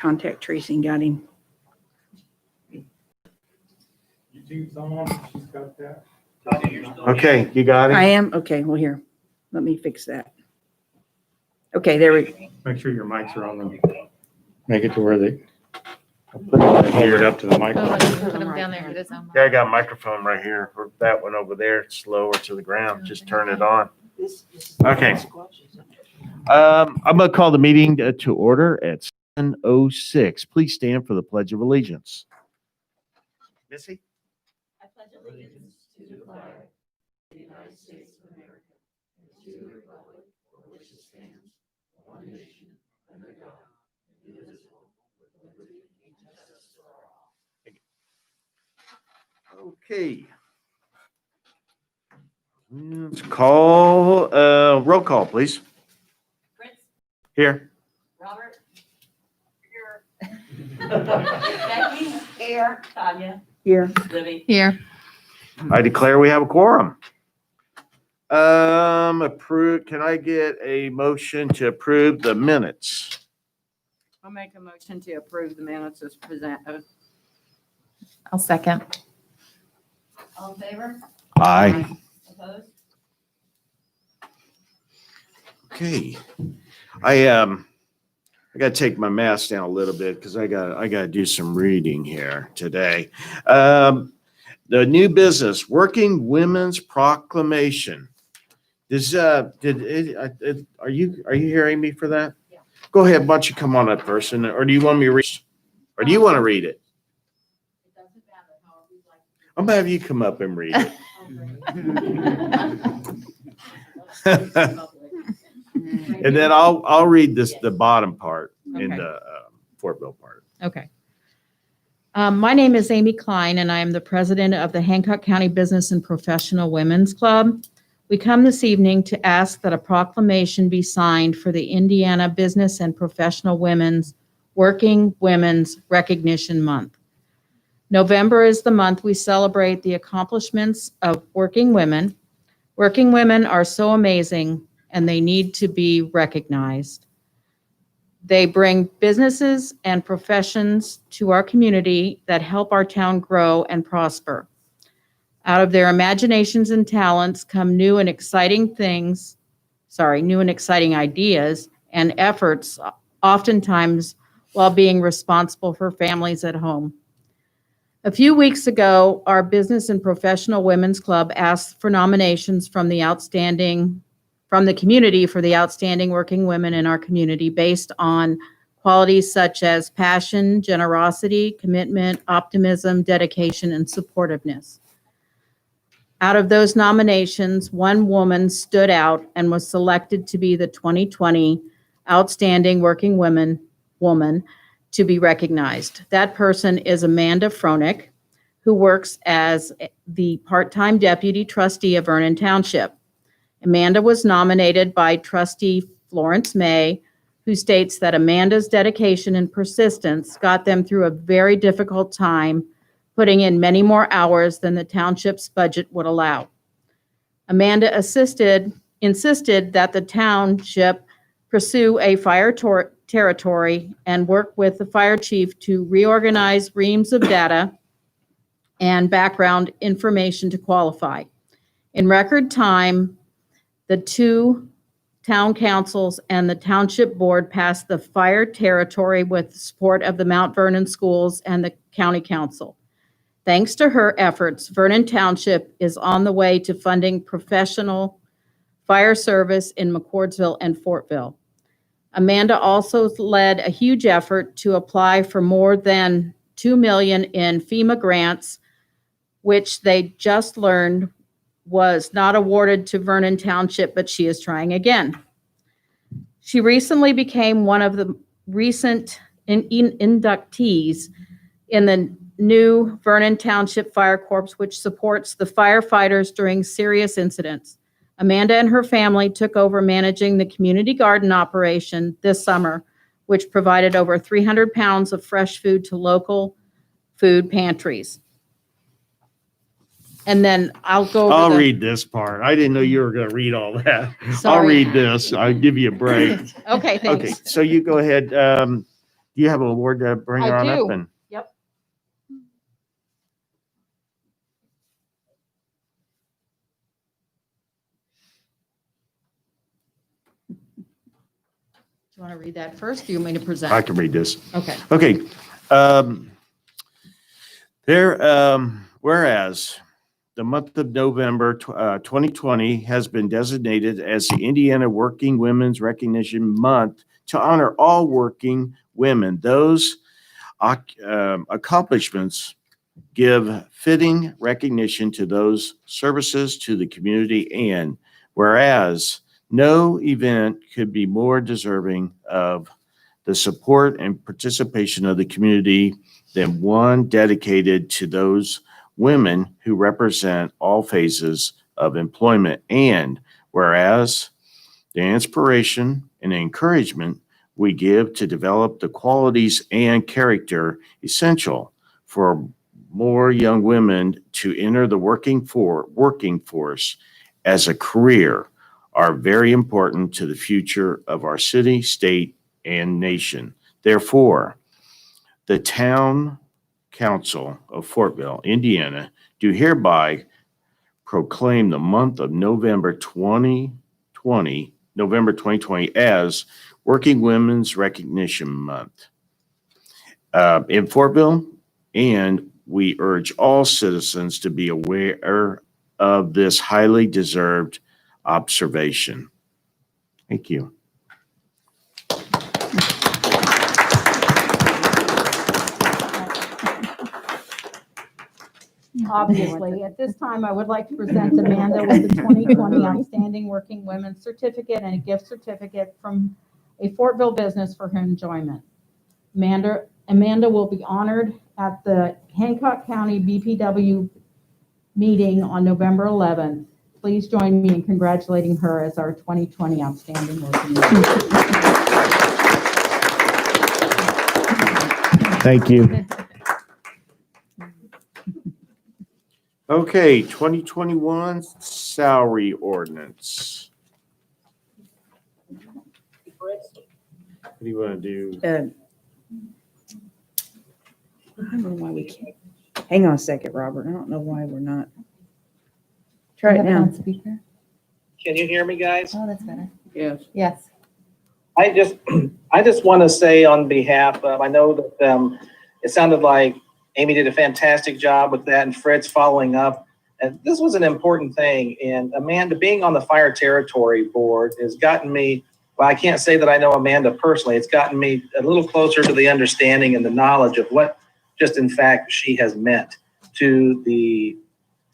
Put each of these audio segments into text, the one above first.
contact Tracy and got him. YouTube's on, she's got that. Okay, you got I it? am? Okay, well, here, let me fix that. Okay, there we go. Make sure your mics are on them. Make it to where they hold it up to the Oh, microphone. put them down there. It is on. Yeah, I got a microphone right here. Or that one over there, it's lower to the ground. Just turn it on. Okay. I'm gonna call the meeting to order at 7:06. Please stand for the Pledge of Allegiance. Missy? I pledge allegiance to the flag of the United States of America and to the republic for which it stands, one nation, under God, indivisible, with liberty and justice for all. Okay. Let's call, roll call, please. Fritz, Here. Robert, here. Becky, here. Tanya, Here. Libby. Here. I declare we have a quorum. Can I get a motion to approve the minutes? I'll make a motion to approve the minutes as presented. I'll second. All in favor? Aye. Opposed? Okay. I gotta take my mask down a little bit because I gotta do some reading here today. The new business, Working Women's Proclamation. Are you hearing me for that? Yeah. Go ahead, why don't you come on up, person, or do you want me to read? Or do you want to read it? It doesn't matter, however you'd like to do I'm gonna have you come up and read it. it. And then I'll read the bottom part in Okay. the Fortville part. Okay. My name is Amy Klein, and I am the president of the Hancock County Business and Professional Women's Club. We come this evening to ask that a proclamation be signed for the Indiana Business and Professional Women's Working Women's Recognition Month. November is the month we celebrate the accomplishments of working women. Working women are so amazing, and they need to be recognized. They bring businesses and professions to our community that help our town grow and prosper. Out of their imaginations and talents come new and exciting ideas and efforts, oftentimes while being responsible for families at home. A few weeks ago, our Business and Professional Women's Club asked for nominations from the community for the outstanding working women in our community based on qualities such as passion, generosity, commitment, optimism, dedication, and supportiveness. Out of those nominations, one woman stood out and was selected to be the 2020 Outstanding Working Woman to be recognized. That person is Amanda Fronick, who works as the part-time deputy trustee of Vernon Township. Amanda was nominated by trustee Florence May, who states that Amanda's dedication and persistence got them through a very difficult time, putting in many more hours than the township's budget would allow. Amanda insisted that the township pursue a fire territory and work with the fire chief to reorganize reams of data and background information to qualify. In record time, the two town councils and the township board passed the fire territory with the support of the Mount Vernon schools and the county council. Thanks to her efforts, Vernon Township is on the way to funding professional fire service in McCordsville and Fortville. Amanda also led a huge effort to apply for more than $2 million in FEMA grants, which they just learned was not awarded to Vernon Township, but she is trying again. She recently became one of the recent inductees in the new Vernon Township Fire Corps, which supports the firefighters during serious incidents. Amanda and her family took over managing the community garden operation this summer, which provided over 300 pounds of fresh food to local food pantries. And then I'll go over I'll the- read this part. I didn't know you were gonna read all that. I'll Sorry. read this. I'll give you a break. Okay, Okay, thanks. so you go ahead. Do do you have a word to bring her I on up? do. And Yep. Do you want to read that first? Do you want me to present? I can read this. Okay. Okay. Whereas the month of November 2020 has been designated as the Indiana Working Women's Recognition Month to honor all working women. Those accomplishments give fitting recognition to those services to the community, and whereas no event could be more deserving of the support and participation of the community than one dedicated to those women who represent all phases of employment. And whereas the inspiration and encouragement we give to develop the qualities and character essential for more young women to enter the working force as a career are very important to the future of our city, state, and nation. Therefore, the Town Council of Fortville, Indiana, do hereby proclaim the month of November 2020 as Working Women's Recognition Month in Fortville, and we urge all citizens to be aware of this highly deserved observation. Thank you. Obviously, at this time, I would like to present Amanda with the 2020 Outstanding Working Women Certificate and a gift certificate from a Fortville business for her enjoyment. Amanda will be honored at the Hancock County BPW meeting on November 11th. Please join me in congratulating her as our 2020 Outstanding Working Woman. Thank you. Okay, 2021 salary ordinance. What do you want to do? I don't know why we can't. Hang on a second, Robert. I don't know why we're not. Try it now. Speaker. Can you hear me, guys? Oh, that's better. Yes. Yes. I just want to say on behalf of, I know that it sounded like Amy did a fantastic job with that and Fred's following up. And this was an important thing. And Amanda, being on the fire territory board has gotten me, well, I can't say that I know Amanda personally. It's gotten me a little closer to the understanding and the knowledge of what just in fact she has meant to the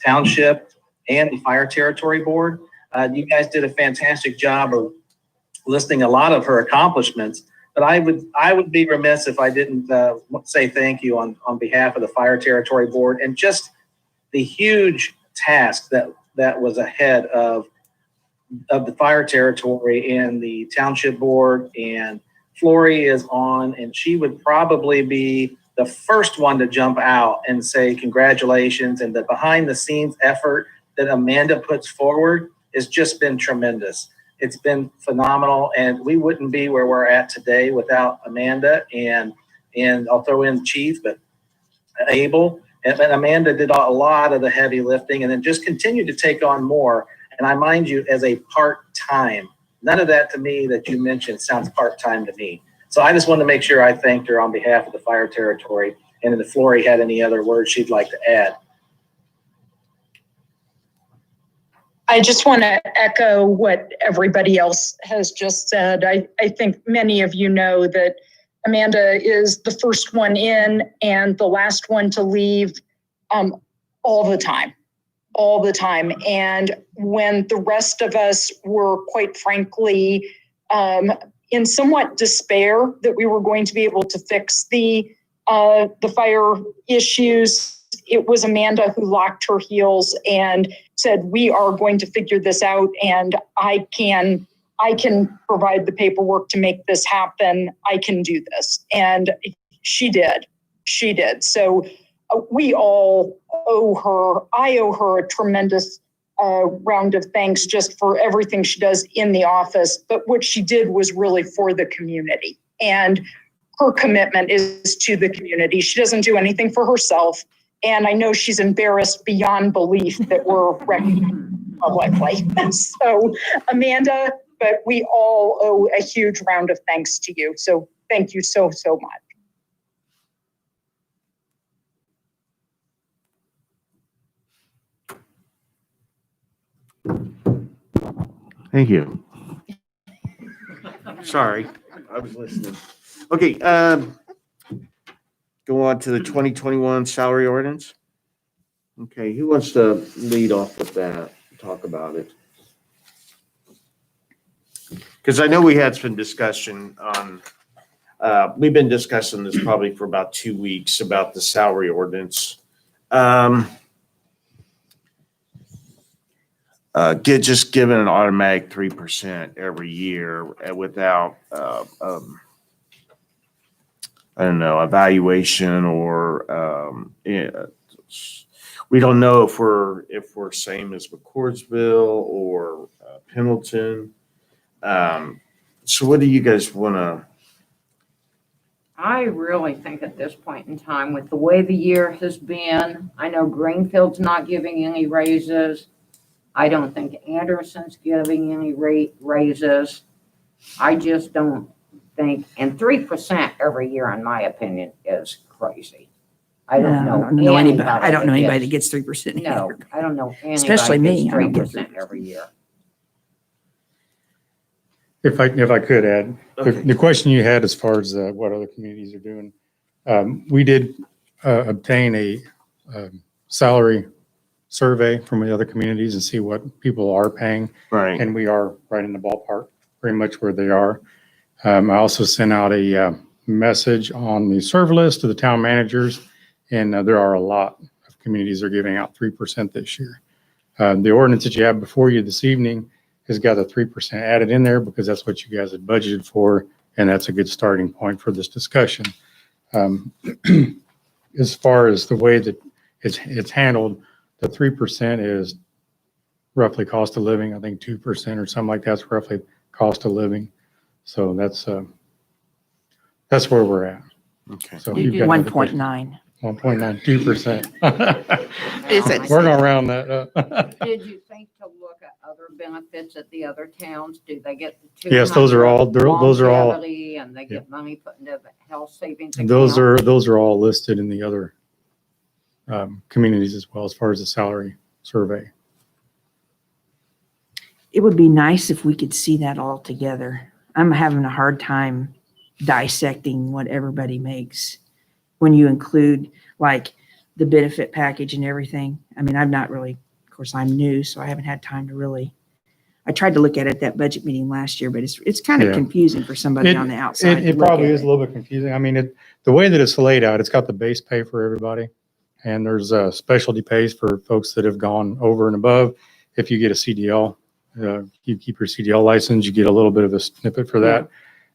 township and the fire territory board. You guys did a fantastic job of listing a lot of her accomplishments, but I would be remiss if I didn't say thank you on behalf of the fire territory board and just the huge task that was ahead of the fire territory and the township board. And Flory is on, and she would probably be the first one to jump out and say congratulations. And the behind the scenes effort that Amanda puts forward has just been tremendous. It's been phenomenal, and we wouldn't be where we're at today without Amanda and I'll throw in Chief, but Abel. And Amanda did a lot of the heavy lifting and then just continued to take on more. And I mind you, as a part-time, none of that to me that you mentioned sounds part-time to me. So I just wanted to make sure I thanked her on behalf of the fire territory. And if Flory had any other words she'd like to add. I just want to echo what everybody else has just said. I think many of you know that Amanda is the first one in and the last one to leave all the time. And when the rest of us were, quite frankly, in somewhat despair that we were going to be able to fix the fire issues, it was Amanda who locked her heels and said, we are going to figure this out, and I can provide the paperwork to make this happen. I can do this. And she did. So we all owe her, I owe her a tremendous round of thanks just for everything she does in the office. But what she did was really for the community. And her commitment is to the community. She doesn't do anything for herself. And I know she's embarrassed beyond belief that we're recognizing publicly. So Amanda, but we all owe a huge round of thanks to you. So thank you so, so much. Thank you. Sorry, I was listening. Okay, go on to the 2021 salary ordinance. Okay, who wants to lead off with that, talk about it? Because I know we had some discussion on, we've been discussing this probably for about 2 weeks about the salary ordinance. Just given an automatic 3% every year without, I don't know, evaluation or we don't know if we're same as McCordsville or Pendleton. So what do you guys want to? I really think at this point in time, with the way the year has been, I know Greenfield's not giving any raises. I don't think Anderson's giving any raises. I just don't think, and 3% every year, in my opinion, is crazy. I don't know anybody. I don't know anybody that gets 3%. No, I don't know anybody Especially me. that gets 3% every year. If I could add, Okay. the question you had as far as what other communities are doing, we did obtain a salary survey from the other communities and see what people are paying, Right. and we are right in the ballpark, pretty much where they are. I also sent out a message on the serve list to the town managers, and there are a lot of communities that are giving out 3% this year. The ordinance that you have before you this evening has got a 3% added in there because that's what you guys had budgeted for, and that's a good starting point for this discussion. As far as the way that it's handled, the 3% is roughly cost of living. I think 2% or something like that's roughly cost of living. So that's where we're at. Okay. So You you've do got 1.9. 1.92%. Is it? We're gonna round that up. Did you think to look at other benefits at the other towns? Do they get the Yes, those are all- those are all- longevity, and they get money put into the health savings account? Those are all listed in the other communities as well, as far as the salary survey. It would be nice if we could see that all together. I'm having a hard time dissecting what everybody makes when you include like the benefit package and everything. I mean, I've not really, of course, I'm new, so I haven't had time to really. I tried to look at it at that budget meeting last year, but it's kind of Yeah. confusing for somebody on the outside. to It look probably at is a little bit confusing. I mean, the way that it's laid out, it's got the base pay for everybody. And there's specialty pays for folks that have gone over and above. If you get a CDL, you keep your CDL license, you get a little bit of a snippet for that.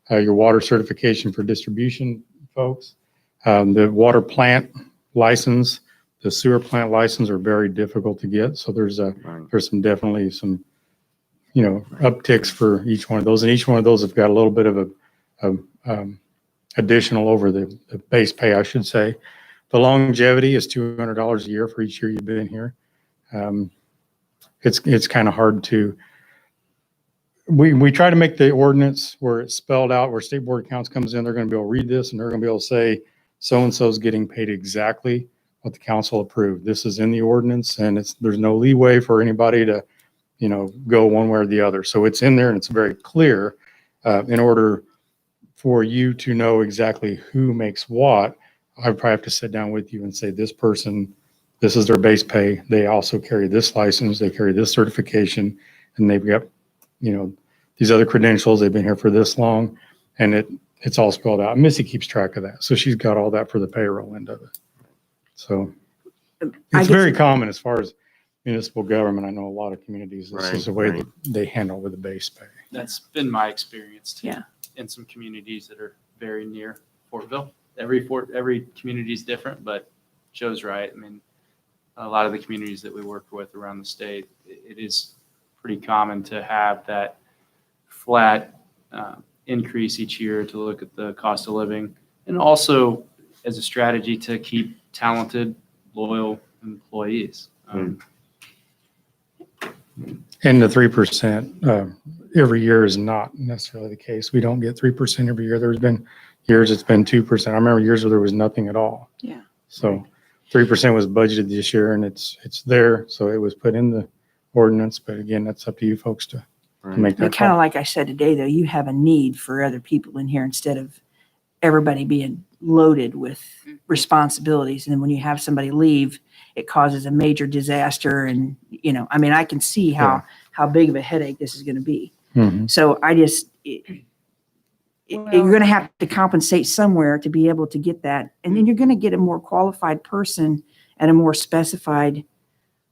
Your water certification for distribution folks. The water plant license, the sewer plant license are very difficult to get. So there's definitely some, upticks for each one of those. And each one of those have got a little bit of a additional over the base pay, I should say. The longevity is $200 a year for each year you've been here. It's kind of hard to, we try to make the ordinance where it's spelled out, where state board accounts comes in, they're going to be able to read this and they're going to be able to say, so-and-so is getting paid exactly what the council approved. This is in the ordinance and there's no leeway for anybody to, go one way or the other. So it's in there and it's very clear in order for you to know exactly who makes what. I probably have to sit down with you and say, this person, this is their base pay. They also carry this license, they carry this certification, and they've got, these other credentials. They've been here for this long, and it's all spelled out. Missy keeps track of that. So she's got all that for the payroll end of it. So it's very common as far as municipal government. I know a lot of communities, this is the way that they handle with the base pay. That's been my experience too. Yeah. In some communities that are very near Fortville. Every community is different, but Joe's right. I mean, a lot of the communities that we work with around the state, it is pretty common to have that flat increase each year to look at the cost of living. And also as a strategy to keep talented, loyal employees. And the 3% every year is not necessarily the case. We don't get 3% every year. There's been years it's been 2%. I remember years where there was nothing at all. Yeah. So 3% was budgeted this year, and it's there. So it was put in the ordinance. But again, that's up to you folks to make that But kind of call. like I said today, though, you have a need for other people in here instead of everybody being loaded with responsibilities. And then when you have somebody leave, it causes a major disaster. And, you know, I mean, I can see how big of a headache this is going to be. Mhm. So I just, you're going to have to compensate somewhere to be able to get that. And then you're going to get a more qualified person and a more specified,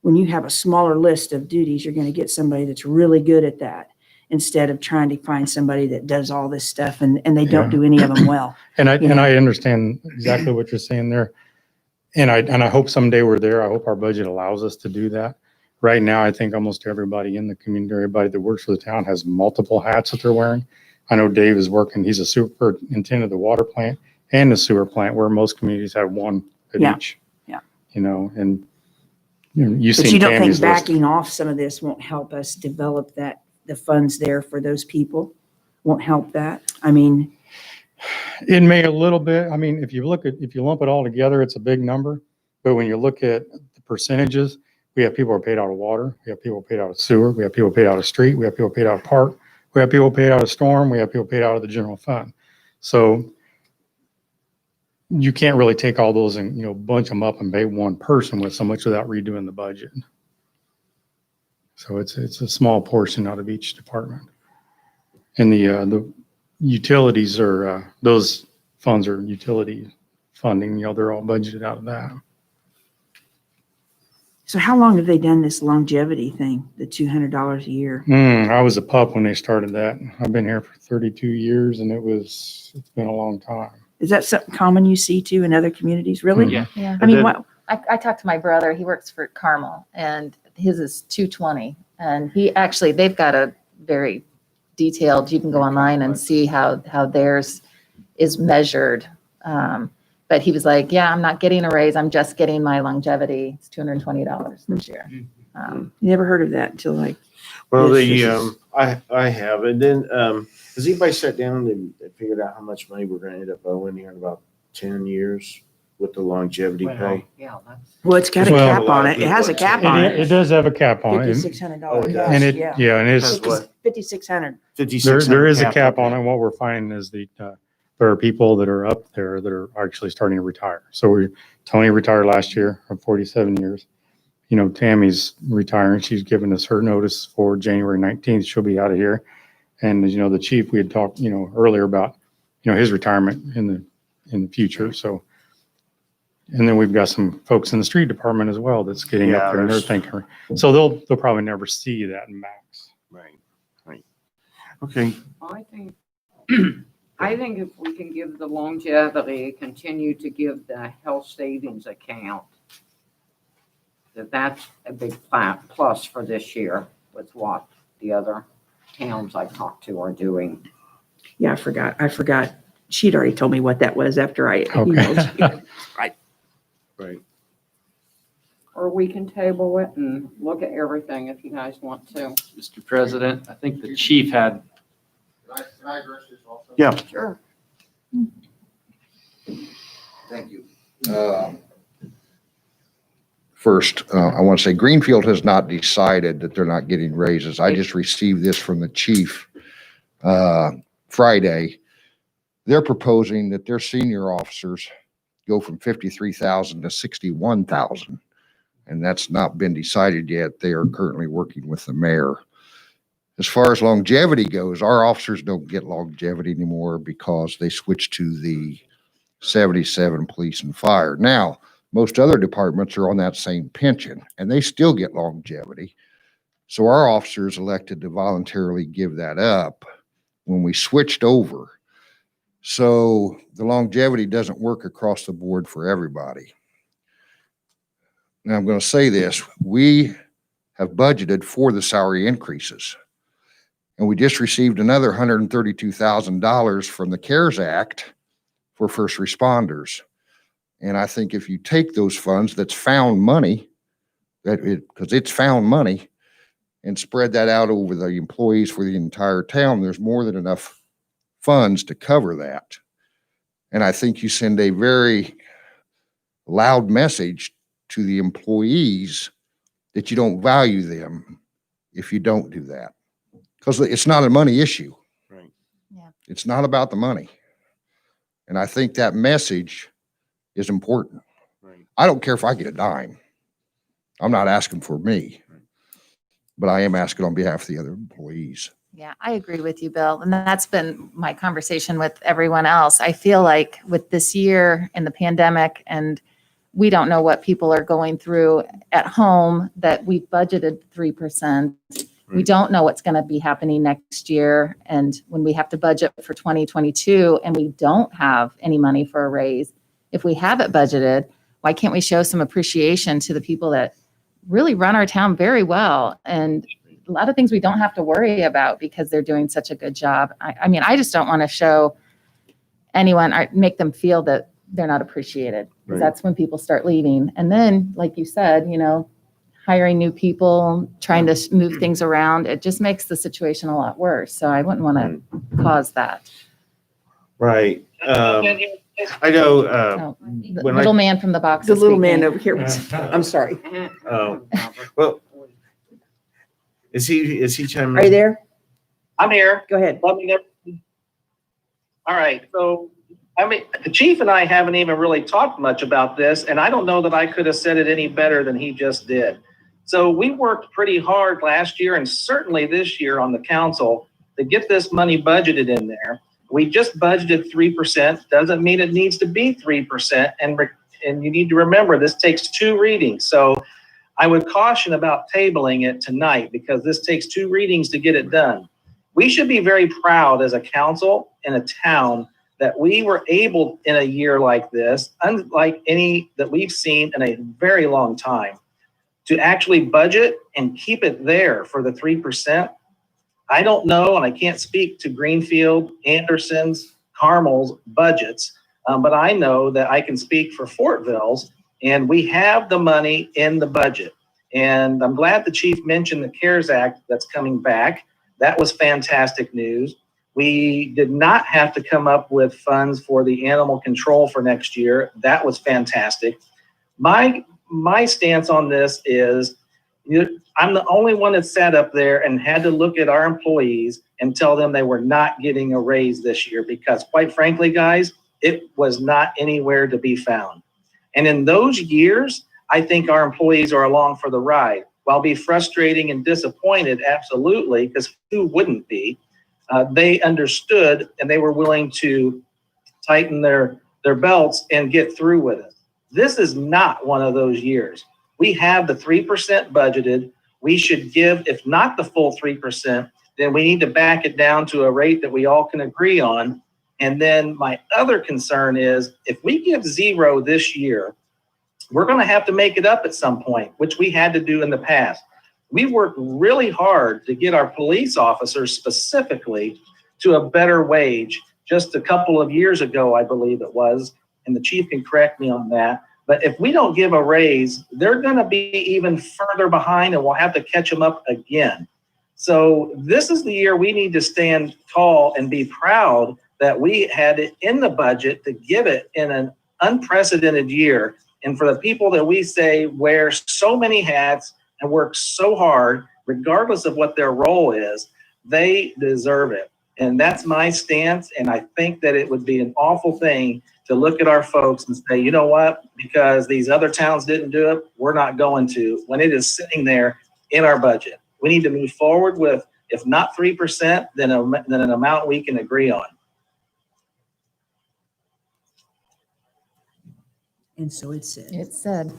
when you have a smaller list of duties, you're going to get somebody that's really good at that instead of trying to find somebody that does all this stuff and they don't Yeah. do any of them well. And You know. I understand exactly what you're saying there. And I hope someday we're there. I hope our budget allows us to do that. Right now, I think almost everybody in the community, everybody that works for the town has multiple hats that they're wearing. I know Dave is working, he's a superintendent of the water plant and the sewer plant, where most communities have one at Yeah. each. Yeah. You know, and you've But seen you don't think Tammy's list. backing off some of this won't help us develop that, the funds there for those people? Won't help that? I mean, It may a little bit. I mean, if you lump it all together, it's a big number. But when you look at the percentages, we have people who are paid out of water. We have people paid out of sewer. We have people paid out of street. We have people paid out of park. We have people paid out of storm. We have people paid out of the general fund. So you can't really take all those and, bunch them up and pay one person with so much without redoing the budget. So it's a small portion out of each department. And the utilities are, those funds are utility funding, they're all budgeted out of that. so how long have they done this longevity thing, the $200 a year? I was a pup when they started that. I've been here for 32 years and it's been a long time. Is that something common you see too in other communities? Really? Mhm. Yeah. Yeah. I mean, then- what, I talked to my brother. He works for Carmel and his is 220. And they've got a very detailed, you can go online and see how theirs is measured. But he was like, yeah, I'm not getting a raise. I'm just getting my longevity. It's $220 this year. never heard of that until like, Well, Yes, I have, and then, has anybody sat down and figured out how much money we're gonna end up owing here in about 10 years with the longevity pay? Yeah, that's. well, it's got a Well, cap on it. It has a cap on It it. does have a cap on it. $5,600 Okay. cash, And it, yeah. yeah, and it's, Because what? 5,600. 5,600 there is a cap on okay. it. What we're finding is there are people that are up there that are actually starting to retire. So Tony retired last year of 47 years. Tammy's retiring. She's given us her notice for January 19th. She'll be out of here. And the chief, we had talked, earlier about, his retirement in the future. So, and then we've got some folks in the street department as well that's getting Yeah, up there and they're there's- thinking, so they'll probably never see that max. Right. Okay, I think if we can give the longevity, continue to give the health savings account, that's a big plus for this year with what the other towns I talked to are doing. Yeah, I forgot. She'd already told me what that was after I emailed you. right. Or we can table it and look at everything if you guys want to. Mr. President, I think the chief had, Can I address this also? Yeah. Sure. Thank you. First, I want to say Greenfield has not decided that they're not getting raises. I just received this from the chief Friday. They're proposing that their senior officers go from 53,000 to 61,000. And that's not been decided yet. They are currently working with the mayor. As far as longevity goes, our officers don't get longevity anymore because they switched to the 77 police and fire. Now, most other departments are on that same pension and they still get longevity. So our officers elected to voluntarily give that up when we switched over. So the longevity doesn't work across the board for everybody. Now I'm going to say this, we have budgeted for the salary increases. And we just received another $132,000 from the CARES Act for first responders. And I think if you take those funds, that's found money, because it's found money, and spread that out over the employees for the entire town, there's more than enough funds to cover that. And I think you send a very loud message to the employees that you don't value them if you don't do that. Because it's not a money issue. Right. Yeah. It's not about the money. And I think that message is important. Right. I don't care if I get a dime. I'm not asking for me, but I am asking on behalf of the other employees. Yeah, I agree with you, Bill. And that's been my conversation with everyone else. I feel like with this year and the pandemic, and we don't know what people are going through at home, that we budgeted 3%. We don't know what's going to be happening next year. And when we have to budget for 2022 and we don't have any money for a raise, if we have it budgeted, why can't we show some appreciation to the people that really run our town very well? And a lot of things we don't have to worry about because they're doing such a good job. I mean, I just don't want to show anyone or make them feel that they're not appreciated. Right. That's when people start leaving. And then, like you said, hiring new people, trying to move things around, it just makes the situation a lot worse. So I wouldn't want to cause that. Right. I know, Oh, the when I- little man from the box. The is little man speaking. over here was, I'm sorry. well, is he chiming in? Are you there? I'm here. Go ahead. Let me know. All right, so, the chief and I haven't even really talked much about this, and I don't know that I could have said it any better than he just did. So we worked pretty hard last year and certainly this year on the council to get this money budgeted in there. We just budgeted 3%, doesn't mean it needs to be 3%, and you need to remember, this takes 2 readings. So I would caution about tabling it tonight because this takes 2 readings to get it done. We should be very proud as a council and a town that we were able in a year like this, unlike any that we've seen in a very long time, to actually budget and keep it there for the 3%. I don't know, and I can't speak to Greenfield, Anderson's, Carmel's budgets, but I know that I can speak for Fortville's, and we have the money in the budget. And I'm glad the chief mentioned the CARES Act that's coming back. That was fantastic news. We did not have to come up with funds for the animal control for next year. That was fantastic. My stance on this is, I'm the only one that sat up there and had to look at our employees and tell them they were not getting a raise this year because, quite frankly, guys, it was not anywhere to be found. And in those years, I think our employees are along for the ride. While be frustrating and disappointed, absolutely, because who wouldn't be? They understood and they were willing to tighten their belts and get through with it. This is not one of those years. We have the 3% budgeted. We should give, if not the full 3%, then we need to back it down to a rate that we all can agree on. And then my other concern is if we give 0 this year, we're going to have to make it up at some point, which we had to do in the past. We worked really hard to get our police officers specifically to a better wage just a couple of years ago, I believe it was, and the chief can correct me on that. But if we don't give a raise, they're going to be even further behind and we'll have to catch them up again. So this is the year we need to stand tall and be proud that we had it in the budget to give it in an unprecedented year. And for the people that we say wear so many hats and work so hard, regardless of what their role is, they deserve it. And that's my stance. And I think that it would be an awful thing to look at our folks and say, you know what, because these other towns didn't do it, we're not going to, when it is sitting there in our budget. We need to move forward with, if not 3%, then an amount we can agree on. And so it said. It said.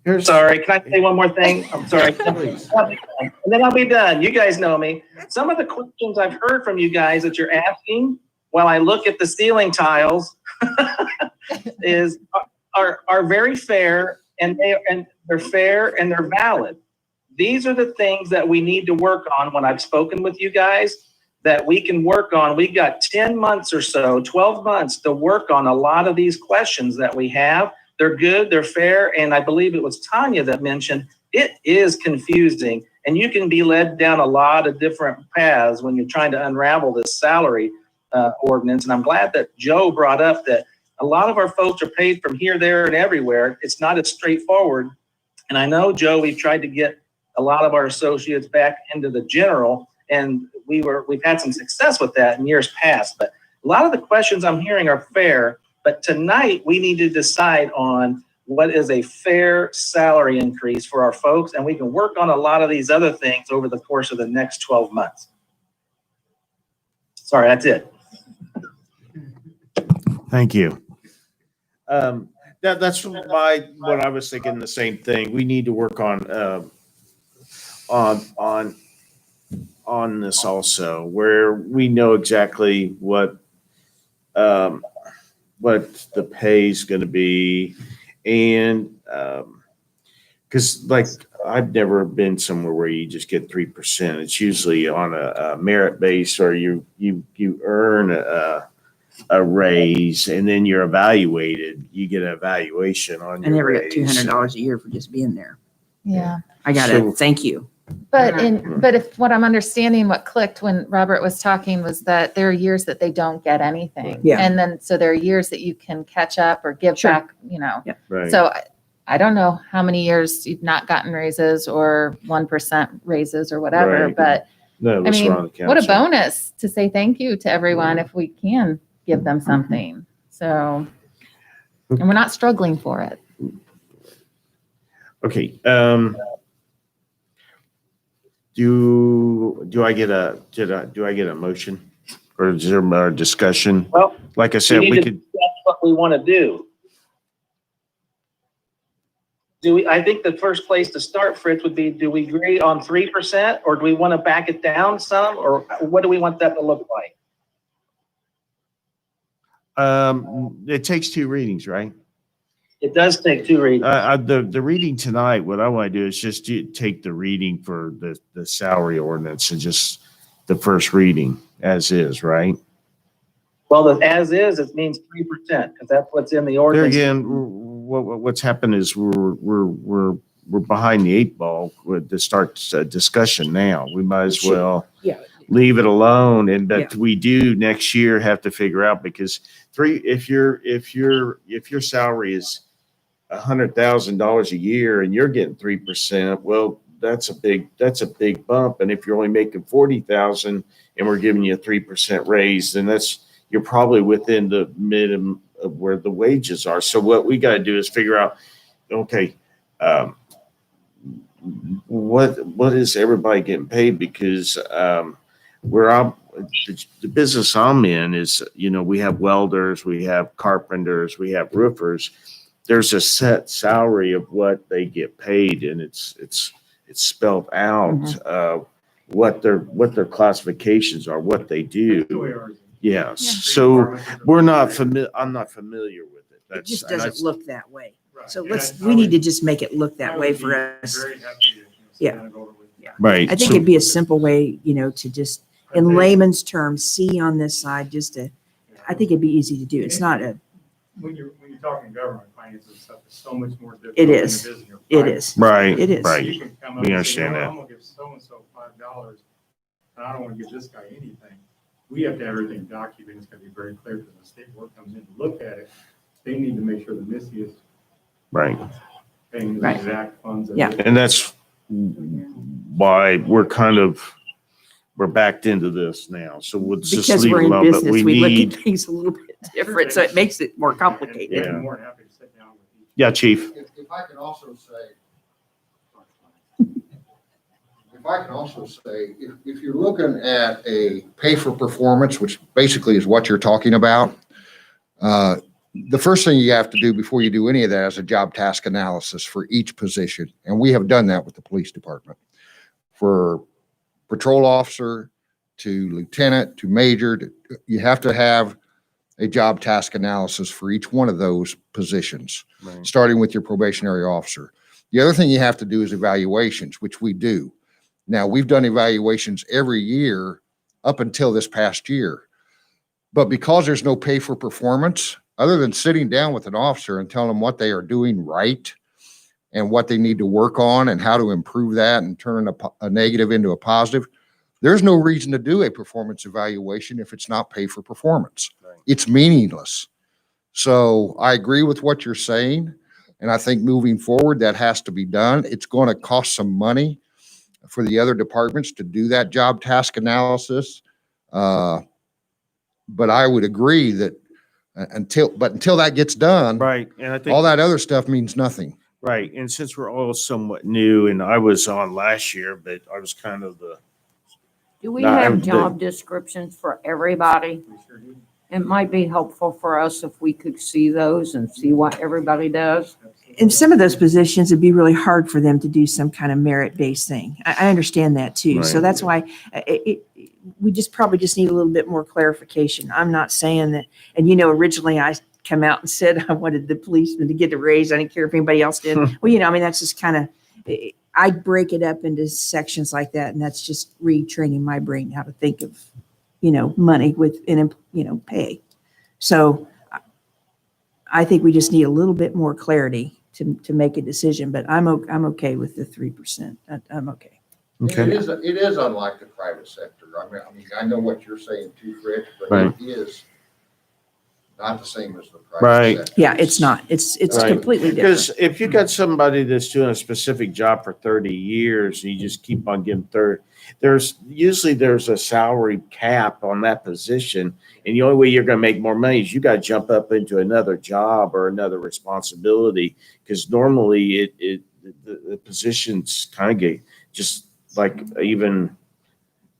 Here's Sorry, can I say one more thing? I'm sorry. Please. And then I'll be done. You guys know me. Some of the questions I've heard from you guys that you're asking while I look at the ceiling tiles are very fair, and they're fair and they're valid. These are the things that we need to work on when I've spoken with you guys. that we can work on. We got 10 months or so, 12 months to work on a lot of these questions that we have. They're good, they're fair, and I believe it was Tanya that mentioned it is confusing, and you can be led down a lot of different paths when you're trying to unravel this salary ordinance. And I'm glad that Joe brought up that a lot of our folks are paid from here, there, and everywhere. It's not as straightforward. And I know, Joe, we've tried to get a lot of our associates back into the general, and we've had some success with that in years past. But a lot of the questions I'm hearing are fair, but tonight we need to decide on what is a fair salary increase for our folks, and we can work on a lot of these other things over the course of the next 12 months. Sorry, that's it. Thank you. That's what I was thinking, the same thing. We need to work on this also, where we know exactly what the pay is going to be, and because like I've never been somewhere where you just get 3%. It's usually on a merit base, or you earn a raise, and then you're evaluated. You get an evaluation on I your never got raise. $200 a year for just being there. Yeah. I got So- to thank you. But if what I'm understanding, what clicked when Robert was talking was that there are years that they don't get anything. Yeah. And then, so there are years that you can catch up or give Sure. back, you know. Yeah. Right. So I don't know how many years you've not gotten raises or 1% raises or whatever, Right. but No, I that's mean, wrong, what a council. bonus to say thank you to everyone if we can give them something. So, and we're not struggling for it. Okay. Do I get a motion, or is there a discussion? Well, Like I said, need we to could. discuss what we want to do. I think the first place to start, Fritz, would be, do we agree on 3%, or do we want to back it down some, or what do we want that to look like? It takes two readings, right? It does take two readings. The reading tonight, what I want to do is just take the reading for the salary ordinance and just the first reading as is, right? Well, the as is, it means 3%, because that's what's in the There ordinance. again, what's happened is we're behind the eight ball to start a discussion now. We might as well Yeah. leave it alone, and but Yeah. we do next year have to figure out, because if your salary is $100,000 a year and you're getting 3%, well, that's a big bump. And if you're only making 40,000 and we're giving you a 3% raise, then you're probably within the minimum of where the wages are. So what we got to do is figure out, okay, what is everybody getting paid? Because the business I'm in is, we have welders, we have carpenters, we have roofers. There's a set salary of what they get paid, and it's spelled out what their classifications are, what they do. Yes. So I'm not familiar with it. It just and doesn't look that way. So we need to just make it look that way for us. Yeah. Right. I think it'd be a simple way, to just, in layman's terms, see on this side, I think it'd be easy to do. It's not When you're talking government finances and stuff, it's so much more difficult. It than is. it is in your It private. is. Right. It is. Right. You can come up We and say, understand "Well, that. I'm gonna give so-and-so $5, and I don't want to give this guy anything." We have to have everything documented. It's got to be very clear, because when the state board comes in to look at it, they need to make sure the Missy is Right. paying the Right. exact funds. that Yeah. they- And that's why we're backed into this now. So we'll just Because leave we're it in alone, but business, we we look need, at things a little bit different, so it makes it more And complicated. I'd be more than happy to sit down with you. yeah, chief. If I can also say, if you're looking at a pay for performance, which basically is what you're talking about, the first thing you have to do before you do any of that is a job task analysis for each position. And we have done that with the police department. For patrol officer to lieutenant to major, you have to have a job task analysis for each one of those positions, Right. starting with your probationary officer. The other thing you have to do is evaluations, which we do. Now, we've done evaluations every year up until this past year. But because there's no pay for performance, other than sitting down with an officer and telling them what they are doing right and what they need to work on and how to improve that and turn a negative into a positive, there's no reason to do a performance evaluation if it's not pay for performance. Right. It's meaningless. So I agree with what you're saying. And I think moving forward, that has to be done. It's going to cost some money for the other departments to do that job task analysis. But I would agree that until that gets done, Right. And I think all that other stuff means nothing. right. And since we're all somewhat new, and I was on last year, but I was kind of the Do we No, have the- job descriptions for everybody? It might be helpful for us if we could see those and see what everybody does. In some of those positions, it'd be really hard for them to do some kind of merit-based thing. I understand that too. So Right. that's why we probably just need a little bit more clarification. I'm not saying that, and originally I come out and said I wanted the policeman to get a raise. I didn't care if anybody else did. Well, I mean, that's just kind of, I'd break it up into sections like that. And that's just retraining my brain how to think of, money pay. So I think we just need a little bit more clarity to make a decision, but I'm okay with the 3%. I'm okay. okay. It is unlike the private sector. I mean, I know what you're saying too, Fritz, but Right. it is not the same as the Right. private sector. Yeah, it's not. It's Right. completely Because different. if you got somebody that's doing a specific job for 30 years and you just keep on giving 30, there's a salary cap on that position. And the only way you're going to make more money is you got to jump up into another job or another responsibility. Because normally the positions kind of get just like even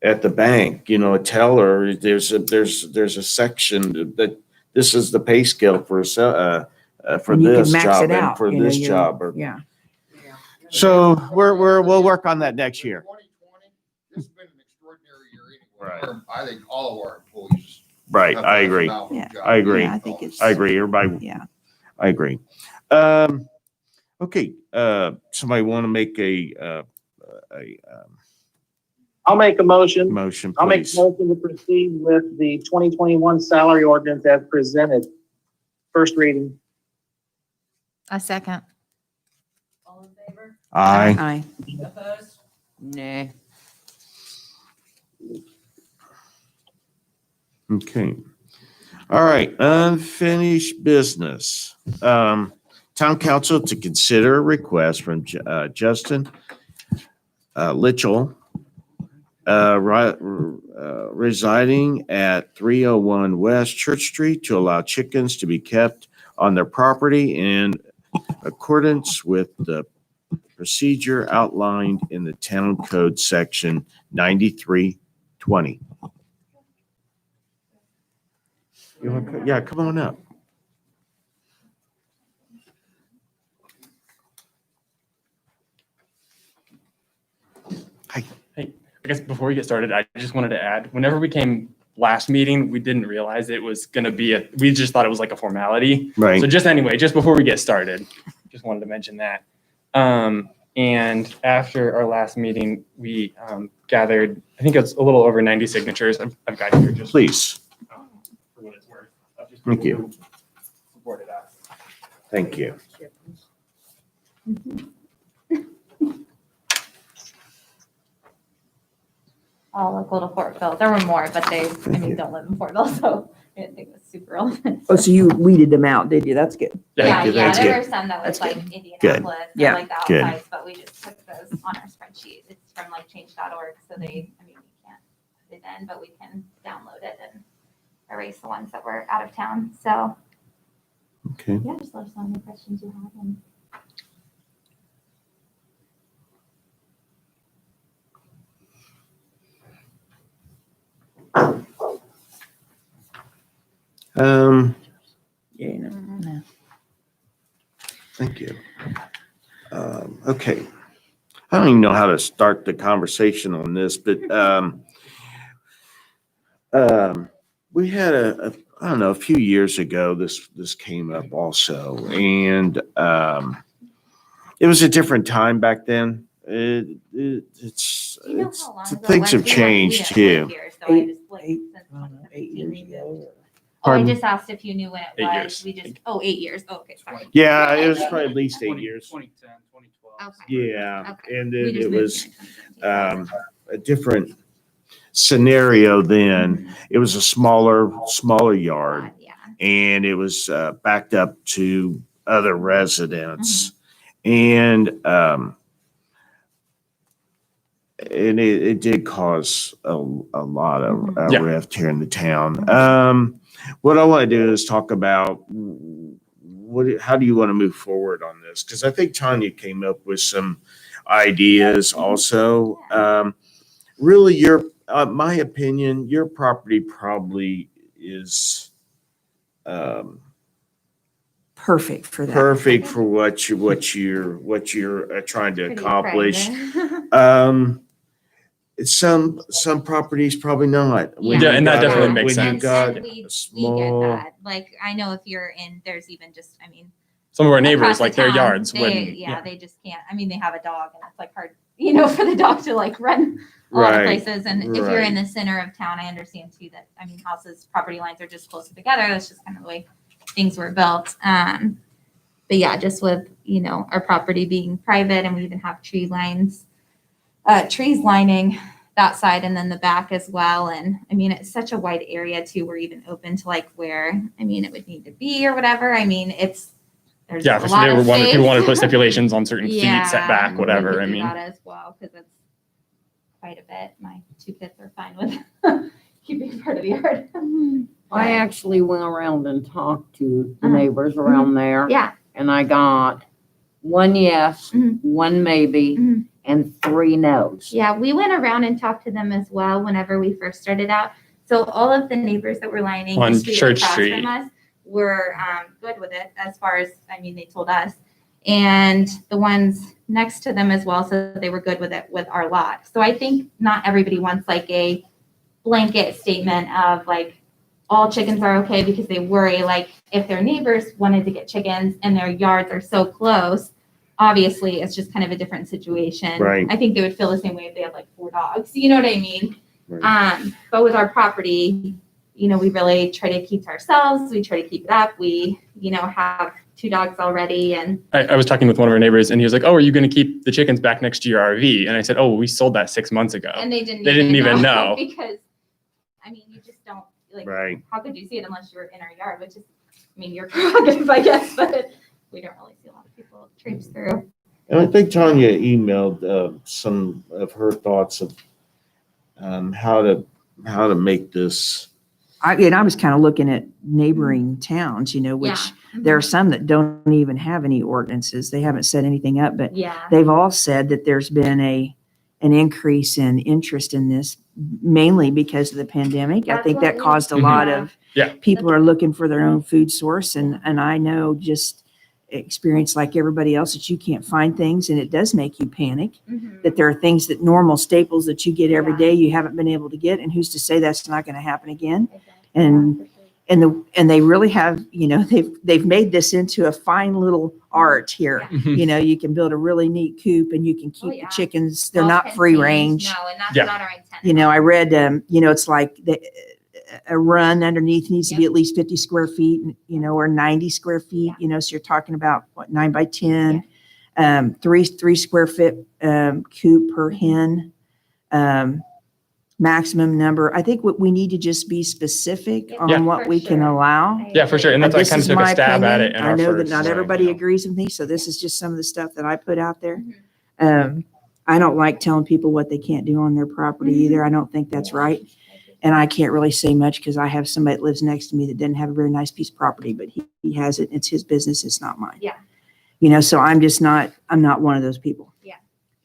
at the bank, a teller, there's a section that this is the pay scale for And you can this max job it and out, for this job. Yeah. So we'll work on that next year. 2020, this has been an extraordinary year anyway. Right. I think all of our employees. Right, have I done a agree. phenomenal Yeah. job. I agree. Yeah, I think it's. I agree. Everybody, Yeah. I agree. Okay, somebody want to make a I'll make a motion. motion, I'll make a please? motion to proceed with the 2021 salary ordinance as presented. First reading. A second. All in favor? Aye. Aye. Opposed? Nay. Okay. All right, unfinished business. Town council to consider a request from Justin Litchell, residing at 301 West Church Street to allow chickens to be kept on their property in accordance with the procedure outlined in the town code section 9320. Yeah, come on up. Hey, I guess before we get started, I just wanted to add, whenever we came last meeting, we didn't realize it was going to be we just thought it was like a formality. Right. So just before we get started, just wanted to mention that. And after our last meeting, we gathered, I think it's a little over 90 signatures. I've got here just Please. for what it's worth. of just Thank people you. who Supported us. Thank you. All local to Fortville. There were more, but they, don't live in Fortville, so I didn't think it was super relevant. Oh, so you weeded them out, did you? That's good. Yeah, you, yeah, thank there you. were some that was That's like good. Indianapolis, Yeah, or like the good. outsides, but we just took those on our spreadsheet. It's from like change.org, so we can't put it in, but we can download it and erase the ones that were out of town. So, Okay. yeah, just let us know any questions you have. And Yeah. No. Thank you. Okay. I don't even know how to start the conversation on this, but we had I don't know, a few years ago, this came up also, and it was a different time back then. it's, Do you know it's how long ago it things was? have We changed didn't live too. here, so I just like Eight- since I don't know, 8 2017 years maybe. ago. Oh, I Pardon? just asked if you knew when it 8 was. years. We just, 8 years. Oh, okay, sorry. Yeah, it was probably at least 8 years. 2010, 2012. Okay. Yeah, Okay. and We then just it moved was here in 2017. a different scenario then. Mhm. It was a smaller yard, Yeah. and it was backed up to other residents, and it did cause a lot of Yeah. rift here in the town. What I want to do is talk about how do you want to move forward on this? Because I think Tanya came up with some ideas also. Really, my opinion, your property probably is Perfect for that. perfect for what you're trying to Pretty accomplish. private. Some properties probably not. When Yeah, you and that got definitely a- makes when you sense. got And we a get small, that. Like, I know if you're in, there's even just, I mean, Some of our across neighbors, the like their town, yards they, wouldn't. yeah, they just can't. I mean, they have a dog and it's like hard, for the dog to like run a lot of right? places. And if you're in right. the center of town, I understand too that, I mean, houses, property lines are just closer together. That's just kind of the way things were built. But yeah, just with, our property being private and we even have trees lining that side and then the back as well. And I mean, it's such a wide area too. We're even open to like where, it would need to be or whatever. I mean, there's Yeah, a for lot some of people want to put space. stipulations on certain feet, setback, and we whatever. could I do mean, that as well, because it's quite a bit. My 2 kids are fine with keeping part of the yard. I actually went around and talked to the Uh-huh. neighbors around there. Yeah. And I got 1 yes, Mhm. 1 maybe, Mhm. and 3 no's. Yeah, we went around and talked to them as well whenever we first started out. So all of the neighbors that were lining On the street Church across Street. from us were good with it as far as, they told us. And the ones next to them as well, so they were good with it with our lot. So I think not everybody wants like a blanket statement of like, all chickens are okay, because they worry like if their neighbors wanted to get chickens and their yards are so close, obviously it's just kind of a different situation. Right. I think they would feel the same way if they had like 4 dogs. You know what I mean? Right. But with our property, we really try to keep to ourselves. We try to keep it up. We, have 2 dogs already, and I was talking with one of our neighbors and he was like, "Oh, are you going to keep the chickens back next to your RV?" And I said, "Oh, we sold that 6 months ago." they They didn't even know. because, you just don't like. Right. How could you see it unless you were in our yard? Which is, your prerogative, I guess, but we don't really see a lot of people traipse through. And I think Tanya emailed some of her thoughts of how to make this. I was kind of looking at neighboring towns, which there are some that don't even have any ordinances. They haven't set anything up, but Yeah. they've all said that there's been an increase in interest in this, mainly because of the pandemic. I That's think what that we- caused a Mhm. lot of Yeah. people are looking for their own food source. And I know just experience like everybody else that you can't find things, and it does make you panic Mhm. that there are things that normal staples that you get every Yeah. day you haven't been able to get. And who's to say that's not going to happen again? Exactly. And Yeah, for sure. and they really have, they've made this into a fine little art here. Yeah. You can build a really neat coop and you can keep yeah. the chickens. They're All not free contained. range. No, and that's Yeah. not our intent. I read, it's like a run underneath needs to be Yep. at least 50 square feet, or 90 square feet, so you're talking about 9 by 10, 3 square foot coop per hen. Maximum number. I think what we need to just be specific Yep. on Yeah. what For we can sure. allow. I Yeah, for sure. agree. And that's why I This kind of is took a my stab at it opinion. in I our know that first. not everybody you know. agrees with me, so this is just some of the stuff that I put out there. Mhm. I don't like telling people what they can't do on their property Mhm. either. I don't think that's right. And I can't really say much because I have somebody that lives next to me that doesn't have a very nice piece of property, but he has it. It's his business. It's not mine. Yeah. So I'm not one of those people. Yeah.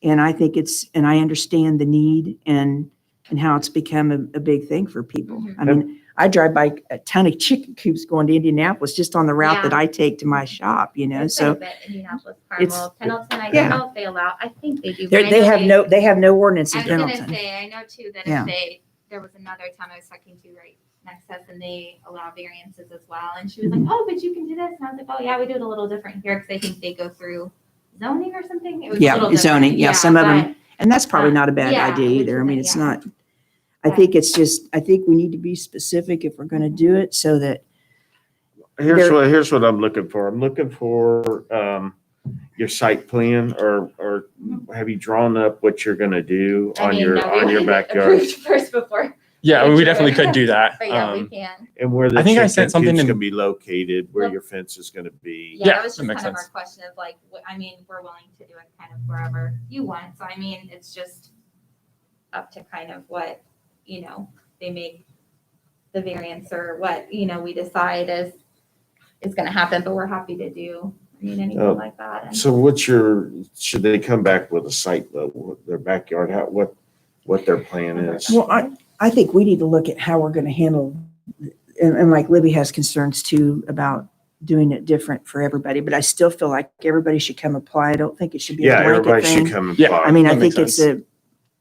And I think and I understand the need and how it's become a big thing for people. Mhm. I mean, I drive by a ton of chicken coops going to Indianapolis just on the route that Yeah. I take to my shop, There's so. quite a bit, Indianapolis, it's- Carmel, Pendleton. I yeah. don't know if they allow. I think they do. but I They know have no I ordinances, was gonna Pendleton. say, I know too that Yeah. if there was another town I was talking to right next to us, and they allow variances as well. And she was like, "Oh, but you can do this," and I was like, "Oh yeah, we do it a little different here because I think they go through zoning or something. It was a Yeah, little zoning, different. yeah, some of them, but- and that's probably not a bad yeah, idea which either. I mean, isn't, it's yeah. not, I think it's just, I think we need to be specific if we're gonna do it so that, Here's what I'm looking for. I'm looking for, your site plan or have you drawn up what you're gonna do I on mean, your, no, we on your wanted it backyard? approved first before. Yeah, we we do definitely it. could do that. But yeah, we can. And where the I think I chicken sent something coop's in- gonna be located, where Well- your fence is gonna be. Yeah, Yeah, that was that just makes kind of our sense. question of like, I mean, we're willing to do it kind of wherever you want. So I mean, it's just up to kind of what, they make the variance or what, we decide is gonna happen, but we're happy to do, anything Oh, like that. And So should they come back with a site, their backyard, what their plan is? well, I think we need to look at how we're gonna handle, and like Libby has concerns too about doing it different for everybody, but I still feel like everybody should come apply. I don't think it should be a Yeah, blanket everybody should thing. come and Yeah. apply. I mean, I That makes think it's sense.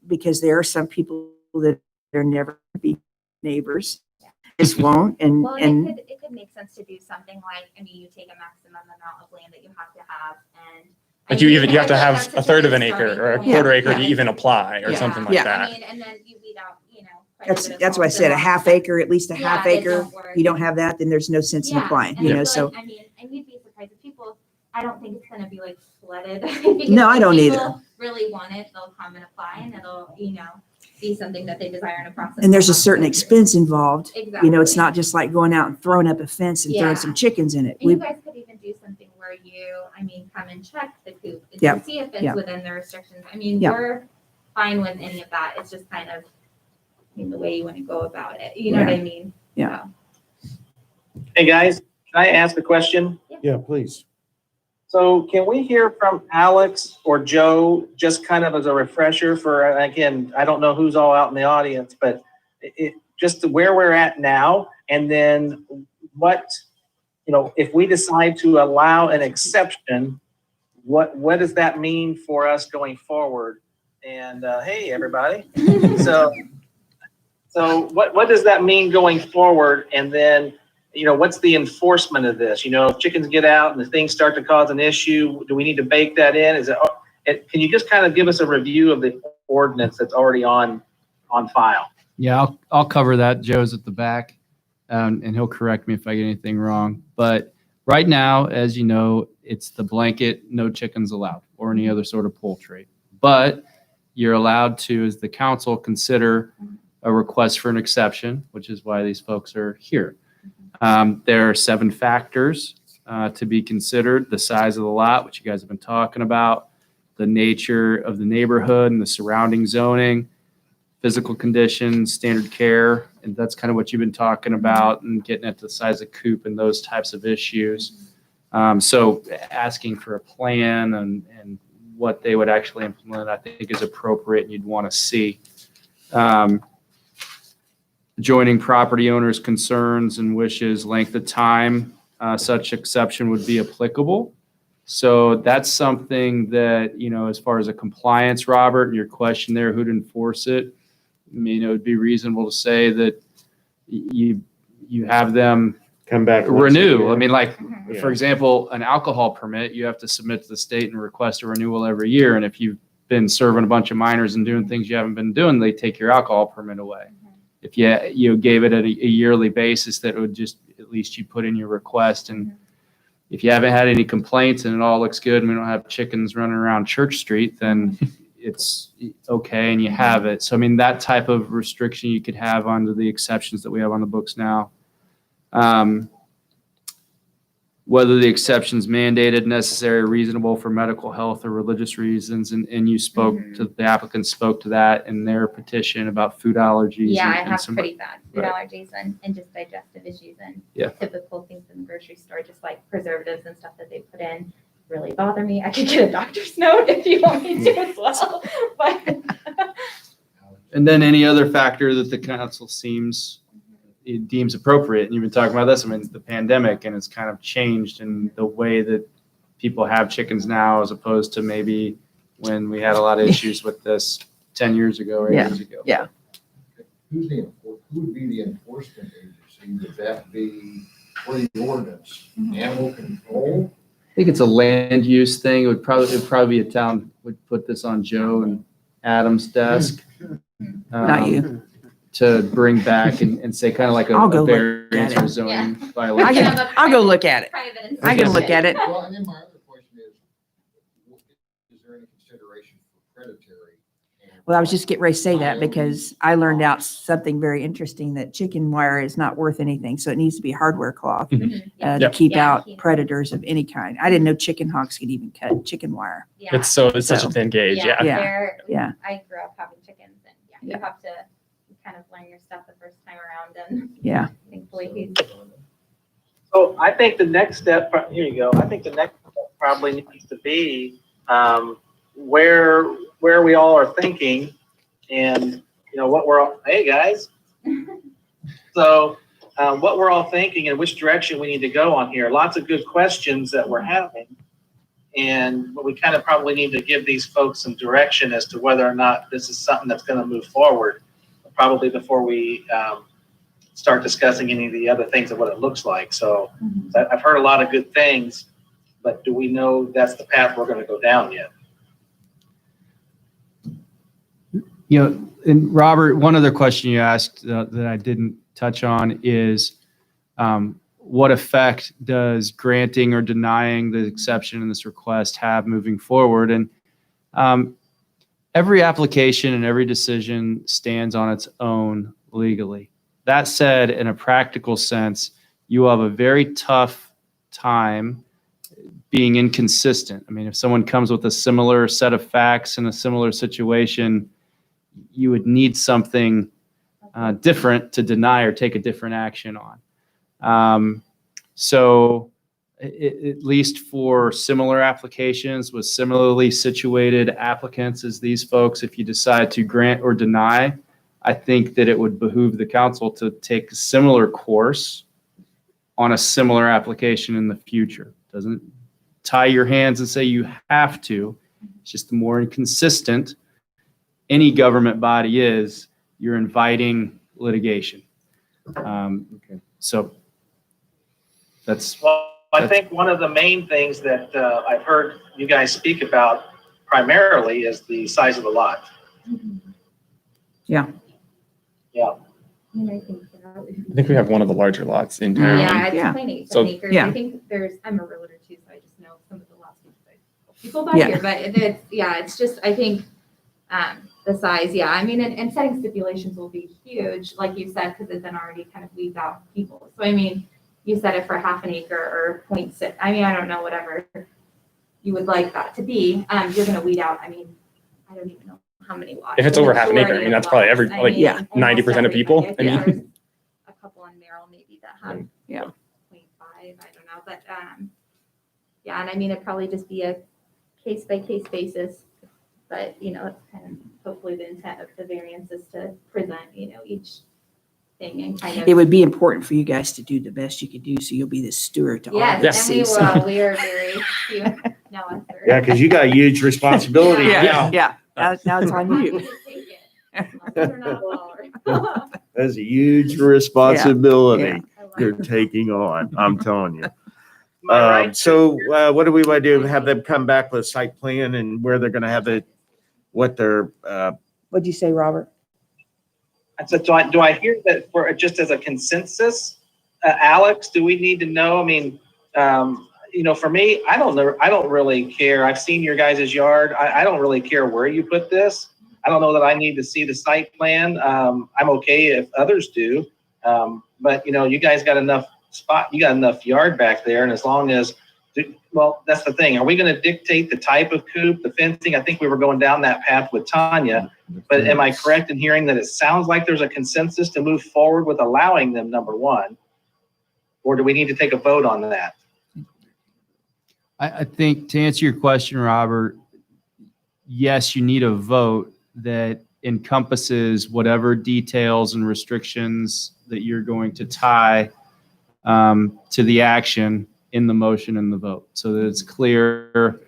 because there are some people that they're never gonna be neighbors. Just won't, Well, and it could make sense to do something like, you take a maximum amount of land that you have to have and. Like you have to have a third of an acre or a starting quarter point. acre to Yeah. even apply or Yeah. something like Yeah. that. And then you weed out, quite a bit of that's why I small said a stuff. half acre, at least a Yeah, half it acre. don't work. You don't have that, then there's no sense in Yeah, applying, and I feel so. like, and you'd be surprised if people, I don't think it's gonna be like flooded. No, I don't People either. really want it, they'll come and apply and it'll, be something that they desire in a process. And there's a they'll have to certain go through. expense involved. Exactly. It's not just like going out and throwing up a fence and throwing Yeah. some chickens in it. And you guys could even do something where you, come and check the coop and Yep. see if it's Yep. within the restrictions. Yep. We're fine with any of that. It's just kind of the way you want to go about it. You know what I mean? Yeah. So, Hey, guys, can I ask a question? Yeah, please. So can we hear from Alex or Joe, just kind of as a refresher for, again, I don't know who's all out in the audience, but just where we're at now, and then what, if we decide to allow an exception, what does that mean for us going forward? And, hey, everybody. So what does that mean going forward? And then, what's the enforcement of this? If chickens get out and the things start to cause an issue, do we need to bake that in? Can you just kind of give us a review of the ordinance that's already on file? Yeah, I'll cover that. Joe's at the back, and he'll correct me if I get anything wrong. But right now, as you know, it's the blanket, no chickens allowed or any other sort of poultry. But you're allowed to, as the council, consider a request for an exception, which is why these folks are here. There are 7 factors to be considered: the size of the lot, which you guys have been talking about, the nature of the neighborhood and the surrounding zoning, physical conditions, standard care, and that's kind of what you've been talking about, and getting at the size of coop and those types of issues. So asking for a plan and what they would actually implement, I think is appropriate and you'd want to see. Joining property owners' concerns and wishes, length of time, such exception would be applicable. So that's something that, as far as a compliance, Robert, and your question there, who'd enforce it? It would be reasonable to say that you have them Come back. once a renew. year. For example, an alcohol permit, you have to submit to the state and request a renewal every year. And if you've been serving a bunch of minors and doing things you haven't been doing, they take your alcohol permit away. If you gave it at a yearly basis, that would just, at least you put in your request. And if you haven't had any complaints and it all looks good and we don't have chickens running around Church Street, then it's okay and you have it. So, that type of restriction you could have under the exceptions that we have on the books now. Whether the exception's mandated, necessary, reasonable for medical, health, or religious reasons, and you spoke to, the applicant spoke to that in their petition about food allergies. Yeah, I and have some- pretty bad food Right. allergies and just digestive issues and Yeah. typical things in the grocery store, just like preservatives and stuff that they put in really bother me. I could get a doctor's note if you want me to as well. But And then any other factor that the council it deems appropriate. And you've been talking about this, the pandemic, and it's kind of changed in the way that people have chickens now, as opposed to maybe when we had a lot of issues with this 10 years ago or 8 Yeah. years ago. Yeah. Who would be the enforcement agency? Would that be for the ordinance? Animal control? think it's a land use thing. It would probably be a town would put this on Joe and Adam's desk. Not you. To bring back and say kind of like I'll go a look variance at or it. zoning I violation. can, I'll go look at it. I can look at it. Well, and then my other question is there any consideration for predatory? Well, I was just getting ready to say that because I learned out something very interesting, that chicken wire is not worth anything. So it needs to be hardware cloth to Yep. keep Yeah. out predators of any kind. I didn't know chicken hawks could even cut chicken wire. Yeah. It's such a So, thin gauge. Yeah. Yeah. Yeah. Yeah. I grew up having chickens, and Yeah. you have to kind of learn your stuff the first time around, and Yeah. thankfully he's. So I think the next step, here you go. I think the next step probably needs to be where we all are thinking, and what we're all. Hey guys. So what we're all thinking and which direction we need to go on here. Lots of good questions that we're having, and we kind of probably need to give these folks some direction as to whether or not this is something that's going to move forward. Probably before we start discussing any of the other things of what it looks like. So I've heard a lot of good things, but do we know that's the path we're going to go down yet? And Robert, one other question you asked that I didn't touch on is what effect does granting or denying the exception in this request have moving forward? And every application and every decision stands on its own legally. That said, in a practical sense, you have a very tough time being inconsistent. I mean, if someone comes with a similar set of facts in a similar situation, you would need something different to deny or take a different action on. So at least for similar applications with similarly situated applicants as these folks, if you decide to grant or deny, I think that it would behoove the council to take a similar course on a similar application in the future. Doesn't tie your hands and say you have to. It's just the more inconsistent any government body is, you're inviting litigation. So that's. Well, I think one of the main things that I've heard you guys speak about primarily is the size of the lot. Yeah. Yeah. I think we have one of the larger lots in town. Yeah, it's Yeah. 0.87 So- acres. Yeah. I think I'm a realtor too, so I just know some of the lots people buy Yeah. here, but it's just, I think, the size, I mean, and setting stipulations will be huge, like you said, because it then already kind of weeds out people. So, I mean, you set it for half an acre or 0.6, I mean, I don't know, whatever you would like that to be, you're gonna weed out, I mean, I don't even know how many lots. If it's The over half an acre, I majority mean, of that's probably lots. every, I like, mean, Yeah. almost 90% of people. everybody. I mean- There's a couple on Merrill maybe that have Yeah. 0.5, I don't know, but, yeah, and I mean, it'd probably just be a case by case basis, but, it's kind of hopefully the intent of the variance is to present, each thing and kind of. It would be important for you guys to do the best you could do, so you'll be the steward to all Yes, this. and we see, will, so- we are very, few, no, us are. Yeah, because you got a huge responsibility Yeah, now. yeah. Now it's on you. Take it. We're not a That's a huge responsibility Yeah. you're taking on, I'm telling you. Am I right? So what do we want to do? Have them come back with a site plan and where they're going to have it, what they're, What'd you say, Robert? I said, do I hear that for just as a consensus, Alex, do we need to know? I mean, for me, I don't really care. I've seen your guys' yard. I don't really care where you put this. I don't know that I need to see the site plan. I'm okay if others do. But you guys got enough spot, you got enough yard back there. And as long as, well, that's the thing. Are we going to dictate the type of coop, the fencing? I think we were going down that path with Tanya. But am I correct in hearing that it sounds like there's a consensus to move forward with allowing them, number one? Or do we need to take a vote on that? I think to answer your question, Robert, yes, you need a vote that encompasses whatever details and restrictions that you're going to tie to the action in the motion and the vote, so that it's clear,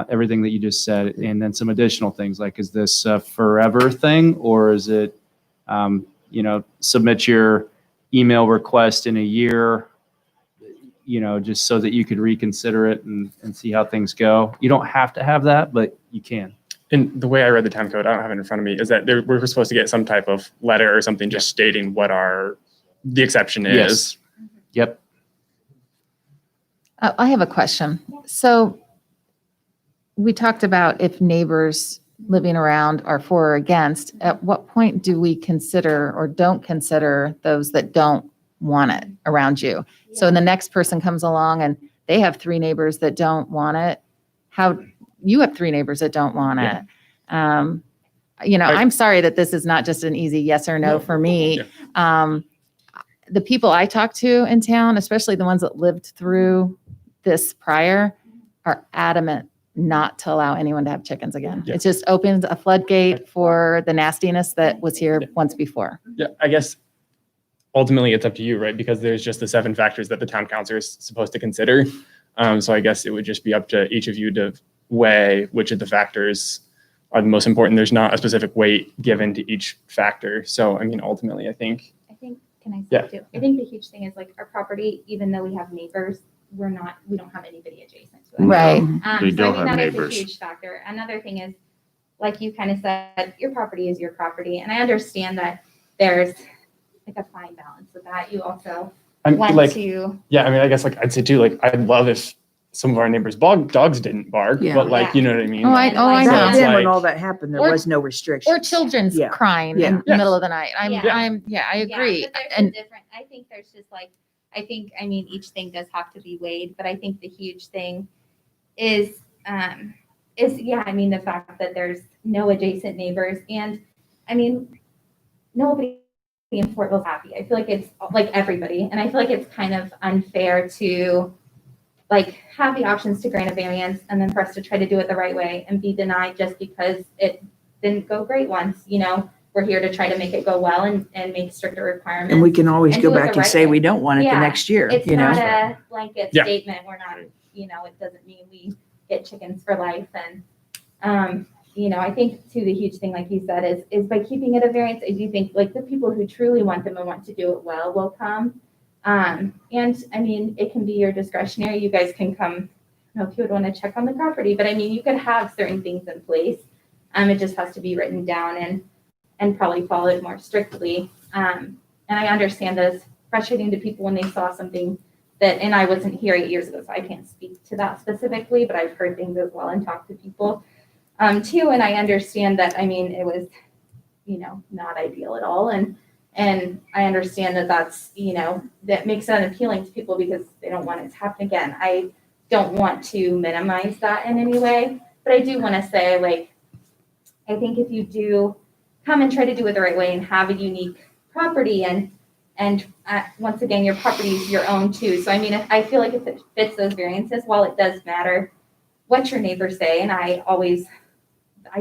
everything that you just said, and then some additional things like, is this a forever thing, or is it, submit your email request in a year? just so that you could reconsider it and see how things go. You don't have to have that, but you can. And the way I read the town code, I don't have it in front of me, is that we're supposed to get some type of letter or something just stating what the exception is. Yes. Yep. I have a question. So we talked about if neighbors living around are for or against. At what point do we consider or don't consider those that don't want it around you? So the next person comes along and they have 3 neighbors that don't want it. How you have 3 neighbors that don't want it. I'm sorry that this is not just an easy yes or no for me. The people I talk to in town, especially the ones that lived through this prior, are adamant not to allow anyone to have chickens again. Yeah. It just opens a floodgate for the nastiness that was here once before. Yeah, I guess ultimately it's up to you, right? Because there's just the 7 factors that the town council is supposed to consider. So I guess it would just be up to each of you to weigh which of the factors are the most important. There's not a specific weight given to each factor. So, I mean, ultimately, I think. Can I say Yeah. too? I think the huge thing is like our property, even though we have neighbors, we don't have anybody adjacent to it. Right. They So don't I mean, have that is neighbors. a huge factor. Another thing is, like you kind of said, your property is your property. And I understand that there's like a fine balance with that. You also I'm want like, to. yeah, I mean, I guess like I'd say too, like I'd love if some of our neighbors' dogs didn't bark, Yeah. but like, Yeah. you know what I mean? Oh, I Like, know. Back it's then, when like- all that happened, there Or- was no restrictions. Or children's Yeah. crying Yeah. in the Yes. middle of the night. I Yeah, agree. but there's And a different, I think there's just like, I mean, each thing does have to be weighed, but I think the huge thing is, I mean, the fact that there's no adjacent neighbors and, I mean, nobody in Fortville's happy. I feel like it's like everybody, and I feel like it's kind of unfair to like have the options to grant a variance and then for us to try to do it the right way and be denied just because it didn't go great once, We're here to try to make it go well and make stricter requirements. And we can always And go do it back the and right say way. we don't want it the Yeah, next year, It's you know? not a blanket Yeah. statement. We're not, it doesn't mean we get chickens for life. And, I think too, the huge thing, like you said, is by keeping it a variance, I do think like the people who truly want them and want to do it well will come. And I mean, it can be your discretionary. You guys can come, I don't know if you would want to check on the property, but I mean, you could have certain things in place. It just has to be written down and probably followed more strictly. And I understand that it's frustrating to people when they saw something and I wasn't here 8 years ago, so I can't speak to that specifically, but I've heard things as well and talked to people too. And I understand that, I mean, it was, not ideal at all. And I understand that that's, that makes it unappealing to people because they don't want it to happen again. I don't want to minimize that in any way, but I do want to say, like, I think if you do come and try to do it the right way and have a unique property and once again, your property is your own too. So I mean, I feel like if it fits those variances, while it does matter what your neighbors say, and I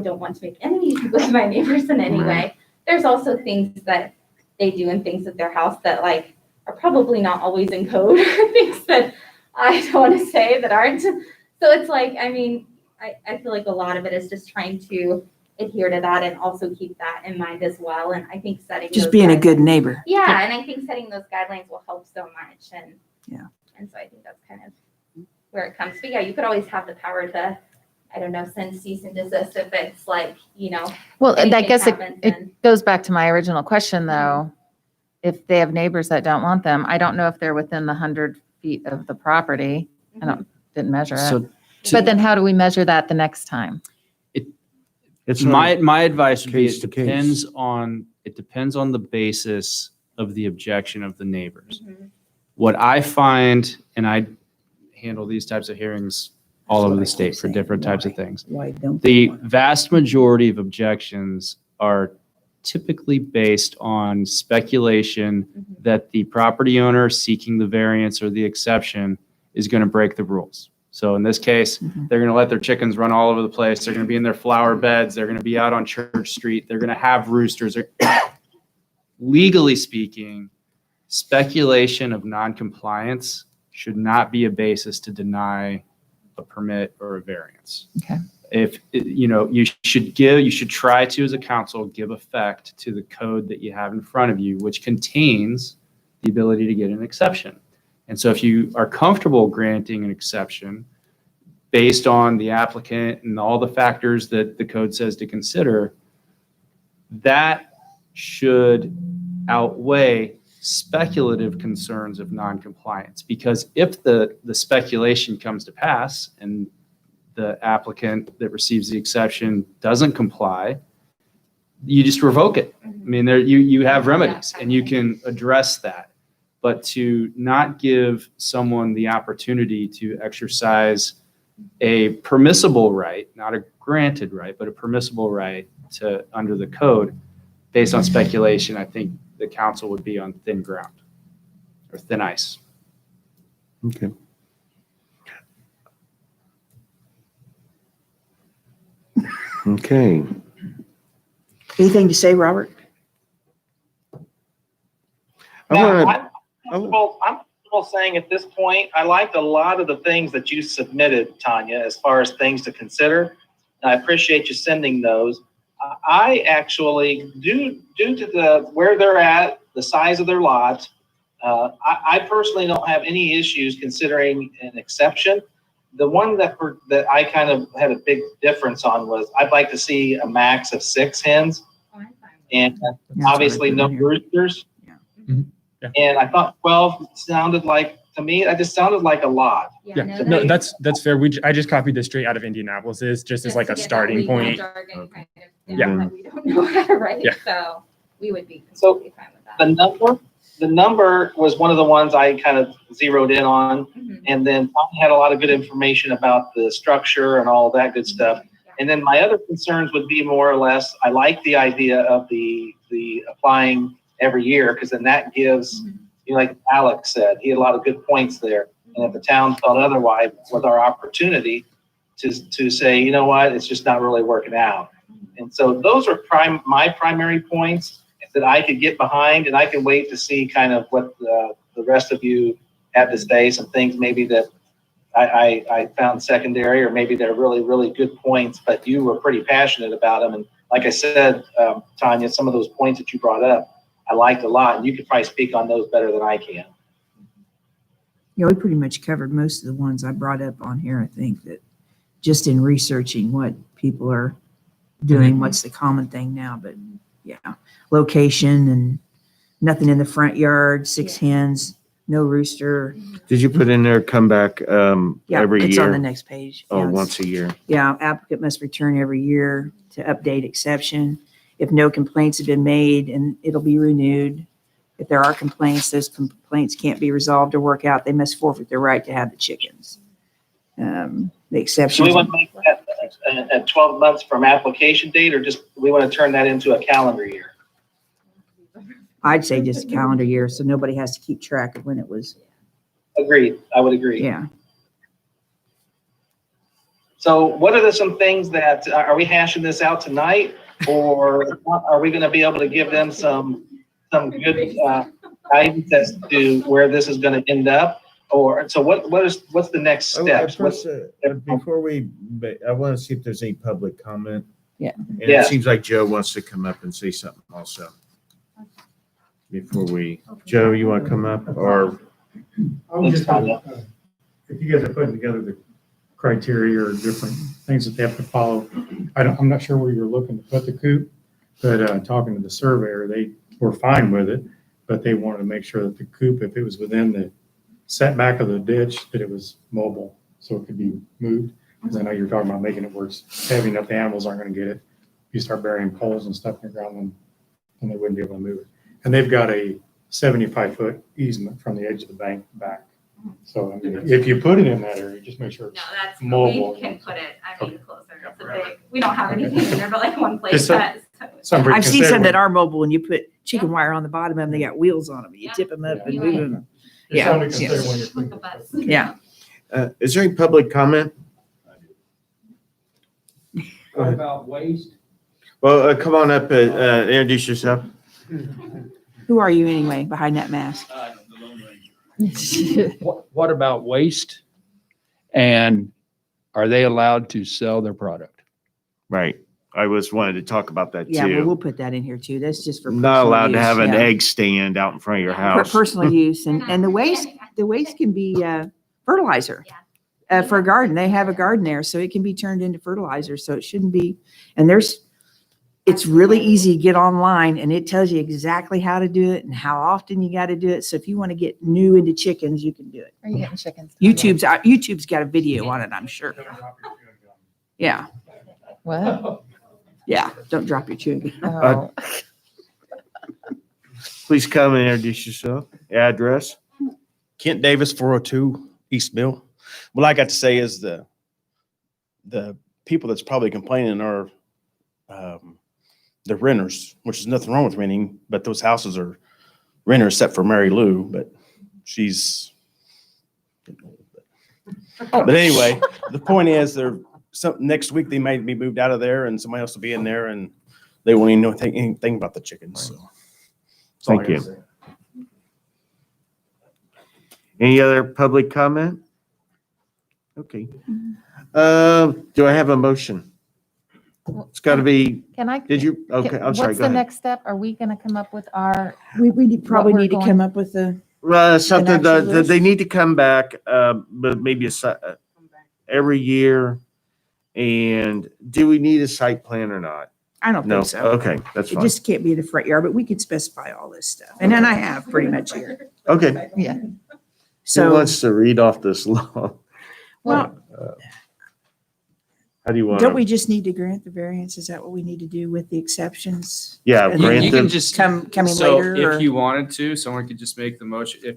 don't want to make enemies with my neighbors in any way. There's also things that they do and things at their house that like are probably not always in code or things that I don't want to say that aren't. So it's like, I mean, I feel like a lot of it is just trying to adhere to that and also keep that in mind as well. And I think setting Just those being a guidelines- good neighbor. Yeah, and I think setting those guidelines will help so much. And and so I think that's kind of where it comes. But yeah, you could always have the power to, I don't know, send cease and desist if it's like, well, I anything guess happens and- it goes back to my original question though. If they have neighbors that don't want them, I don't know if they're within the 100 feet of the property. Didn't measure it. So But then how do we measure that the next time? It's my advice would be case it to case. depends on the basis of the objection of the neighbors. Mhm. What I find, and I handle these types of hearings all That's over what the I state keep for saying. different types of Why? things. Why don't they The want it? vast majority of objections are typically based on speculation Mhm. that the property owner seeking the variance or the exception is going to break the rules. So in this case, Mhm. they're going to let their chickens run all over the place. They're going to be in their flower beds. They're going to be out on Church Street. They're going to have roosters. Legally speaking, speculation of noncompliance should not be a basis to deny a permit or a variance. Okay. If, you should try to, as a council, give effect to the code that you have in front of you, which contains the ability to get an exception. And so if you are comfortable granting an exception based on the applicant and all the factors that the code says to consider, that should outweigh speculative concerns of noncompliance. Because if the speculation comes to pass and the applicant that receives the exception doesn't comply, you just revoke it. I mean, you have remedies and you can address that. But to not give someone the opportunity to exercise a permissible right, not a granted right, but a permissible right to under the code based on speculation, I think the council would be on thin ground or thin ice. Okay. Okay. Anything to say, Robert? I'm comfortable saying at this point, I liked a lot of the things that you submitted, Tanya, as far as things to consider. And I appreciate you sending those. I actually, due to where they're at, the size of their lot, I personally don't have any issues considering an exception. The one that I kind of had a big difference on was I'd like to see a max of 6 hens and obviously no roosters. Yeah. Mhm. Yeah. And I thought 12 sounded like, to me, that just sounded like a lot. Yeah, no, that's fair. I just copied this straight out of Indianapolis, just as like a starting point. Yeah. We don't know how to write, Yeah. so we would be So, completely fine with that. The number was one of the ones I kind of zeroed in on. Mhm. And then Tommy had a lot of good information about the structure and all that good stuff. And then my other concerns would be more or less, I like the idea of the applying every year, because then that gives, like Alex said, he had a lot of good points there. And if the town felt otherwise, was our opportunity to say, you know what, it's just not really working out. And so those are my primary points that I could get behind, and I can wait to see kind of what the rest of you have to say, some things maybe that I found secondary, or maybe they're really, really good points, but you were pretty passionate about them. And like I said, Tanya, some of those points that you brought up, I liked a lot, and you could probably speak on those better than I can. Yeah, we pretty much covered most of the ones I brought up on here. I think that just in researching what people are doing, what's the common thing now, but yeah, location and nothing in the front yard, 6 hens, no rooster. Did you put in there, come back Yeah, every it's on the year? next page. Oh, Yeah, it's- once a year. Yeah, applicant must return every year to update exception. If no complaints have been made, and it'll be renewed. If there are complaints, those complaints can't be resolved or work out, they must forfeit their right to have the chickens. The So exception. we want to make that at 12 months from application date, or just, we want to turn that into a calendar year? I'd say just a calendar year, so nobody has to keep track of when it was. Agreed, I would agree. Yeah. So what are some things that, are we hashing this out tonight? Or are we going to be able to give them some good guidance as to where this is going to end up? Or, so what's the next steps? Before I want to see if there's any public comment. Yeah. And Yeah. it seems like Joe wants to come up and say something also. Before Joe, you want to come up, or? I was just if you guys are putting together the criteria or different things that they have to follow, I'm not sure where you're looking to put the coop, but talking to the surveyor, they were fine with it, but they wanted to make sure that the coop, if it was within the setback of the ditch, that it was mobile, so it could be moved. Because I know you're talking about making it where it's heavy enough, the animals aren't going to get it. You start burying poles and stuff in the ground, then they wouldn't be able to move it. And they've got a 75-foot easement from the edge of the bank back. So I mean, if you put it in that area, just make sure it's No, that's, mobile. we can put it, I mean, closer. It's a big, we don't have anything in there, but like one place Just so- that. something to I've seen consider some when- that are mobile and you put chicken wire on the bottom of them. They got wheels on them. You tip them up and move them. Just something to Yeah. consider when you're Like a cleaning. bus. Yeah. Is there any public comment? What about waste? Well, come on up, introduce yourself. Who are you anyway, behind that mask? What about waste? And are they allowed to sell their product? Right. I wanted to talk about that Yeah, well, we'll too. put that in here too. That's just for. Not allowed to personal have use, an yeah. egg stand out in front of your For house. personal use and the waste, the waste can be fertilizer. For a garden, they have a garden there, so it can be turned into fertilizer, so it shouldn't be. And it's really easy to get online and it tells you exactly how to do it and how often you got to do it. So if you want to get new into chickens, you can do it. Are you getting chickens? YouTube's got a video on it, I'm sure. Yeah, What? yeah. Don't drop your chewing gum. Oh, Please come and introduce yourself. Address. Kent Davis, 402 East Mill. What I got to say is the people that's probably complaining are the renters, which is nothing wrong with renting, but those houses are renters except for Mary Lou, but she's. But anyway, the point is next week they might be moved out of there and somebody else will be in there and they won't even know anything about the chickens. So. That's all I Thank gotta you. say. Any other public comment? Okay. Do I have a motion? It's got to be, can I? did you? Okay, I'm sorry, What's go the ahead. next step? Are we going to come up with our, We probably What we're need to going- come up with a, Something actual that list? they need to come back, but maybe every year. And do we need a site plan or not? I don't No. think so. Okay, that's It fine. just can't be in the front yard, but we could specify all this stuff. And then I have pretty much here. Okay. yeah. Who So, wants to read off this law? well, How do you want? don't we just need to grant the variance? Is that what we need to do with the exceptions? Yeah, And You grant can them. just, Coming so later? if or- you wanted to, someone could just make the motion, if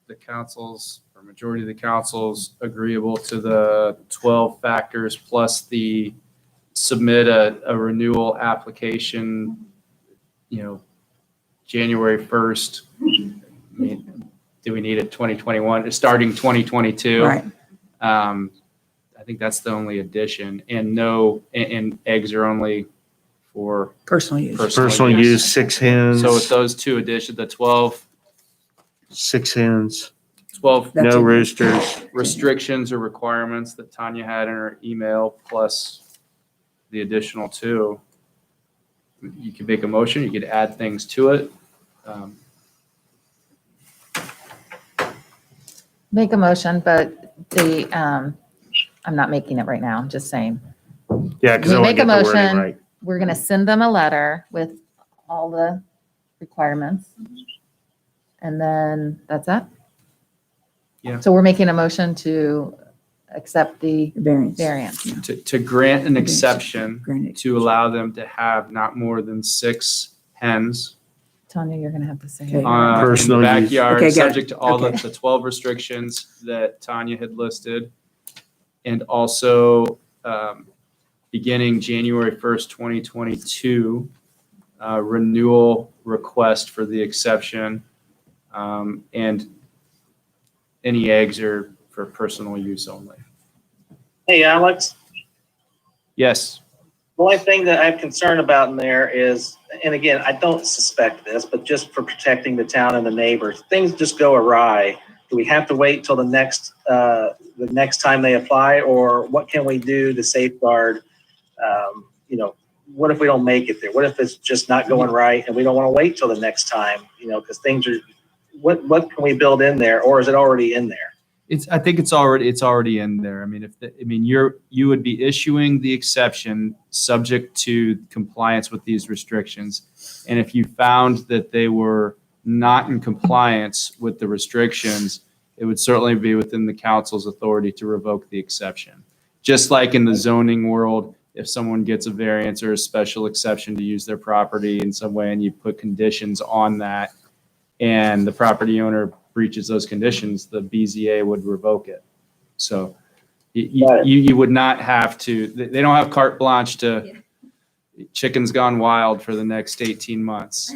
the council's, or majority of the council's agreeable to the 12 factors plus the submit a renewal application, January 1st. I mean, do we need it 2021, starting 2022? Right. I think that's the only addition, and eggs are only for Personal use. Personal use, 6 hens. So with those two additions, the 12 6 hens, That's no in there. roosters. restrictions or requirements that Tanya had in her email, plus the additional 2. You could make a motion, you could add things to it. Make a motion, but I'm not making it right now. I'm just saying. Yeah, because I We want to make a get the wording motion. right. We're going to send them a letter with all the requirements. And then that's it? Yeah. So we're making a motion to accept the Variance. variance. To grant an exception Grant it. to allow them to have not more than 6 hens Tanya, you're going to have to say Okay. it. in the Personal use. backyard, Okay, got it. subject to all Okay. the 12 restrictions that Tanya had listed. And also, beginning January 1st, 2022, renewal request for the exception. And any eggs are for personal use only. Hey, Alex, Yes. the only thing that I'm concerned about in there is, and again, I don't suspect this, but just for protecting the town and the neighbors, things just go awry. Do we have to wait till the next time they apply, or what can we do to safeguard? What if we don't make it there? What if it's just not going right and we don't want to wait till the next time? Because things are. What can we build in there, or is it already in there? I think it's already in there. I mean, you would be issuing the exception subject to compliance with these restrictions. And if you found that they were not in compliance with the restrictions, it would certainly be within the council's authority to revoke the exception. Just like in the zoning world, if someone gets a variance or a special exception to use their property in some way and you put conditions on that and the property owner breaches those conditions, the BZA would revoke it. So you would not have to, they don't have carte blanche to chickens gone wild for the next 18 months.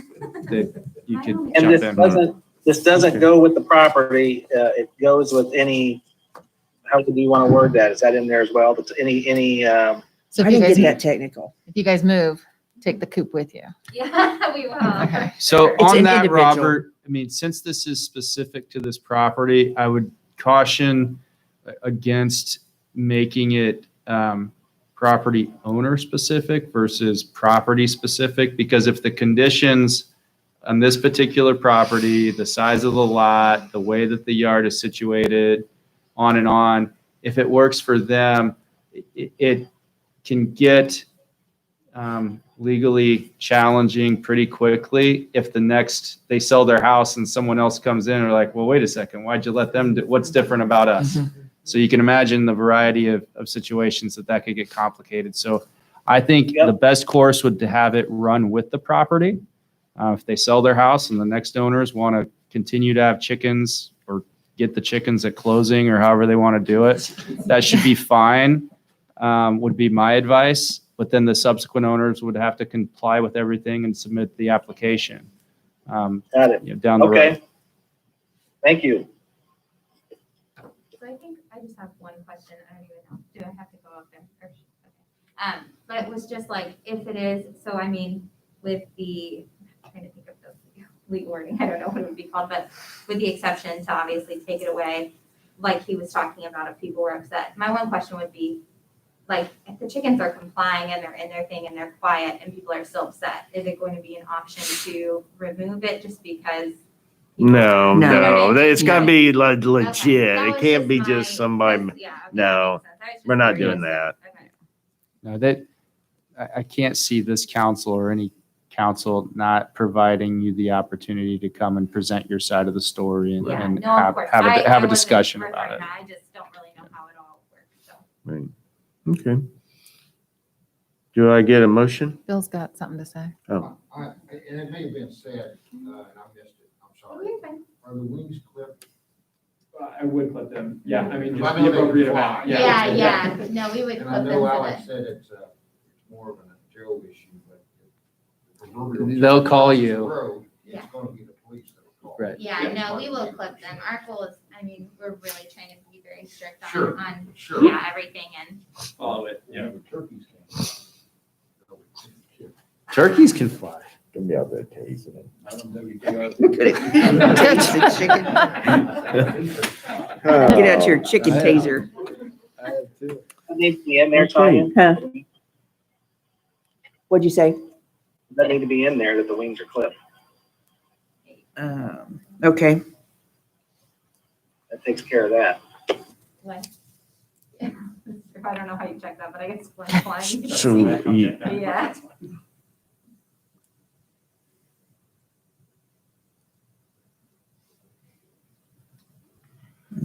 That you could And jump in. this doesn't go with the property. It goes with any. How do you want to word that? Is that in there as well? But any. So I if you didn't guys, get that technical. if you guys move, take the coop with you. Yeah, we will. Okay. So It's on an that, individual. Robert, I mean, since this is specific to this property, I would caution against making it property owner specific versus property specific, because if the conditions on this particular property, the size of the lot, the way that the yard is situated, on and on. If it works for them, it can get legally challenging pretty quickly if they sell their house and someone else comes in and are like, well, wait a second, why'd you let them do, what's different about us? So you can imagine the variety of situations that could get complicated. So I think the best course would to have it run with the property. If they sell their house and the next owners want to continue to have chickens or get the chickens at closing or however they want to do it, that should be fine, would be my advice. But then the subsequent owners would have to comply with everything and submit the application. Got it. Down the road. Okay. Thank you. So I think I just have one question. I don't even know. Do I have to go up there? Okay. But it was just like, if it is, so I mean, with the, I'm trying to think of the legal wording, I don't know what it would be called, but with the exception to obviously take it away, like he was talking about if people were upset. My one question would be, like, if the chickens are complying and they're in their thing and they're quiet and people are still upset, is it going to be an option to remove it just because? No, No. no, it's gotta be legit. That It was can't be my- just somebody. yeah, okay, that No, makes sense. I was just we're not curious. doing that. Okay. No, that I can't see this council or any council not providing you the opportunity to come and present your side of the story and, Yeah, and no, of have, course. have a, I have a wasn't discussion referring about to it. that. I just don't really know how it all works, so. Right. Okay. Do I get a motion? Bill's got something to say. Oh, And it may have been said, and I missed it, I'm Oh, sorry. you're fine. Are the wings clipped? I would clip them. Yeah, I mean, I just know the they appropriate fly. amount. Yeah. No, we would And clip I them know so Alex that. said it's more of a Joe issue, but the proverbial They'll chicken call crosses you. the road, Yeah. It's gonna be the police that'll call. Right. Yeah, no, we will clip them. Our goal is, I mean, we're really trying to be very strict Sure, on, sure. yeah, everything and. Follow it, yeah. The turkeys can't. Turkeys can fly. gonna be out there tasing it. I don't know if you guys- Touch the chicken. Get out your chicken taser. That needs to be in there, Tanya. Huh? What'd you say? That need to be in there that the wings are clipped. Okay. That takes care of that. What? I don't know how you check that, but I guess when flying. you can So, see. you- Yeah.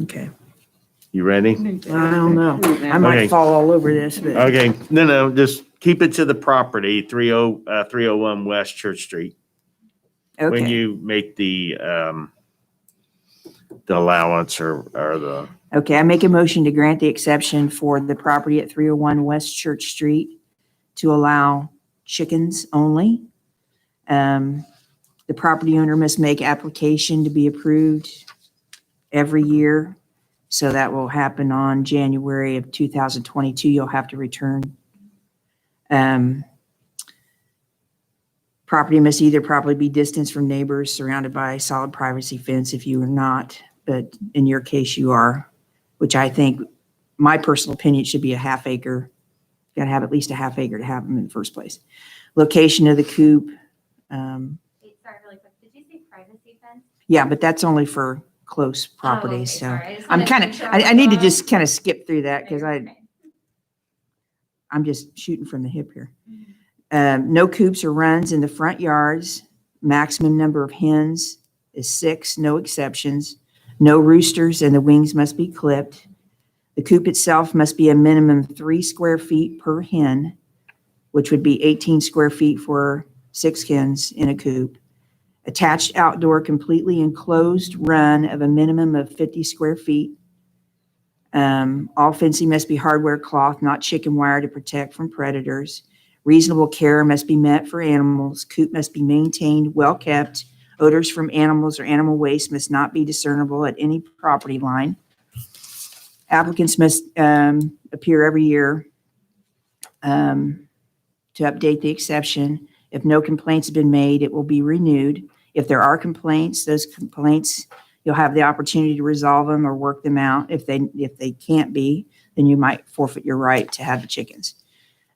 Okay. You ready? I don't know. I might Okay. fall all over this, but Okay, no, just keep it to the property, 301 West Church Street. When okay. you make the allowance or the, Okay, I make a motion to grant the exception for the property at 301 West Church Street to allow chickens only. The property owner must make application to be approved every year. So that will happen on January of 2022. You'll have to return. Property must either properly be distanced from neighbors, surrounded by a solid privacy fence if you are not, but in your case you are, which I think, my personal opinion, should be a half acre. Got to have at least a half acre to have them in the first place. Location of the coop. Wait, sorry, really quick. Did you say privacy fence? Yeah, but that's only for close Oh, okay, properties, so. sorry. I just I'm wanted to kind make of, sure I was need to on. just kind of skip through that because No, you're okay. I'm just shooting from the hip here. No coops or runs in the front yards. Maximum number of hens is 6, no exceptions. No roosters, and the wings must be clipped. The coop itself must be a minimum 3 square feet per hen, which would be 18 square feet for 6 hens in a coop. Attached outdoor completely enclosed run of a minimum of 50 square feet. All fencing must be hardware cloth, not chicken wire, to protect from predators. Reasonable care must be met for animals. Coop must be maintained, well kept. Odors from animals or animal waste must not be discernible at any property line. Applicants must appear every year to update the exception. If no complaints have been made, it will be renewed. If there are complaints, those complaints, you'll have the opportunity to resolve them or work them out. If they can't be, then you might forfeit your right to have the chickens.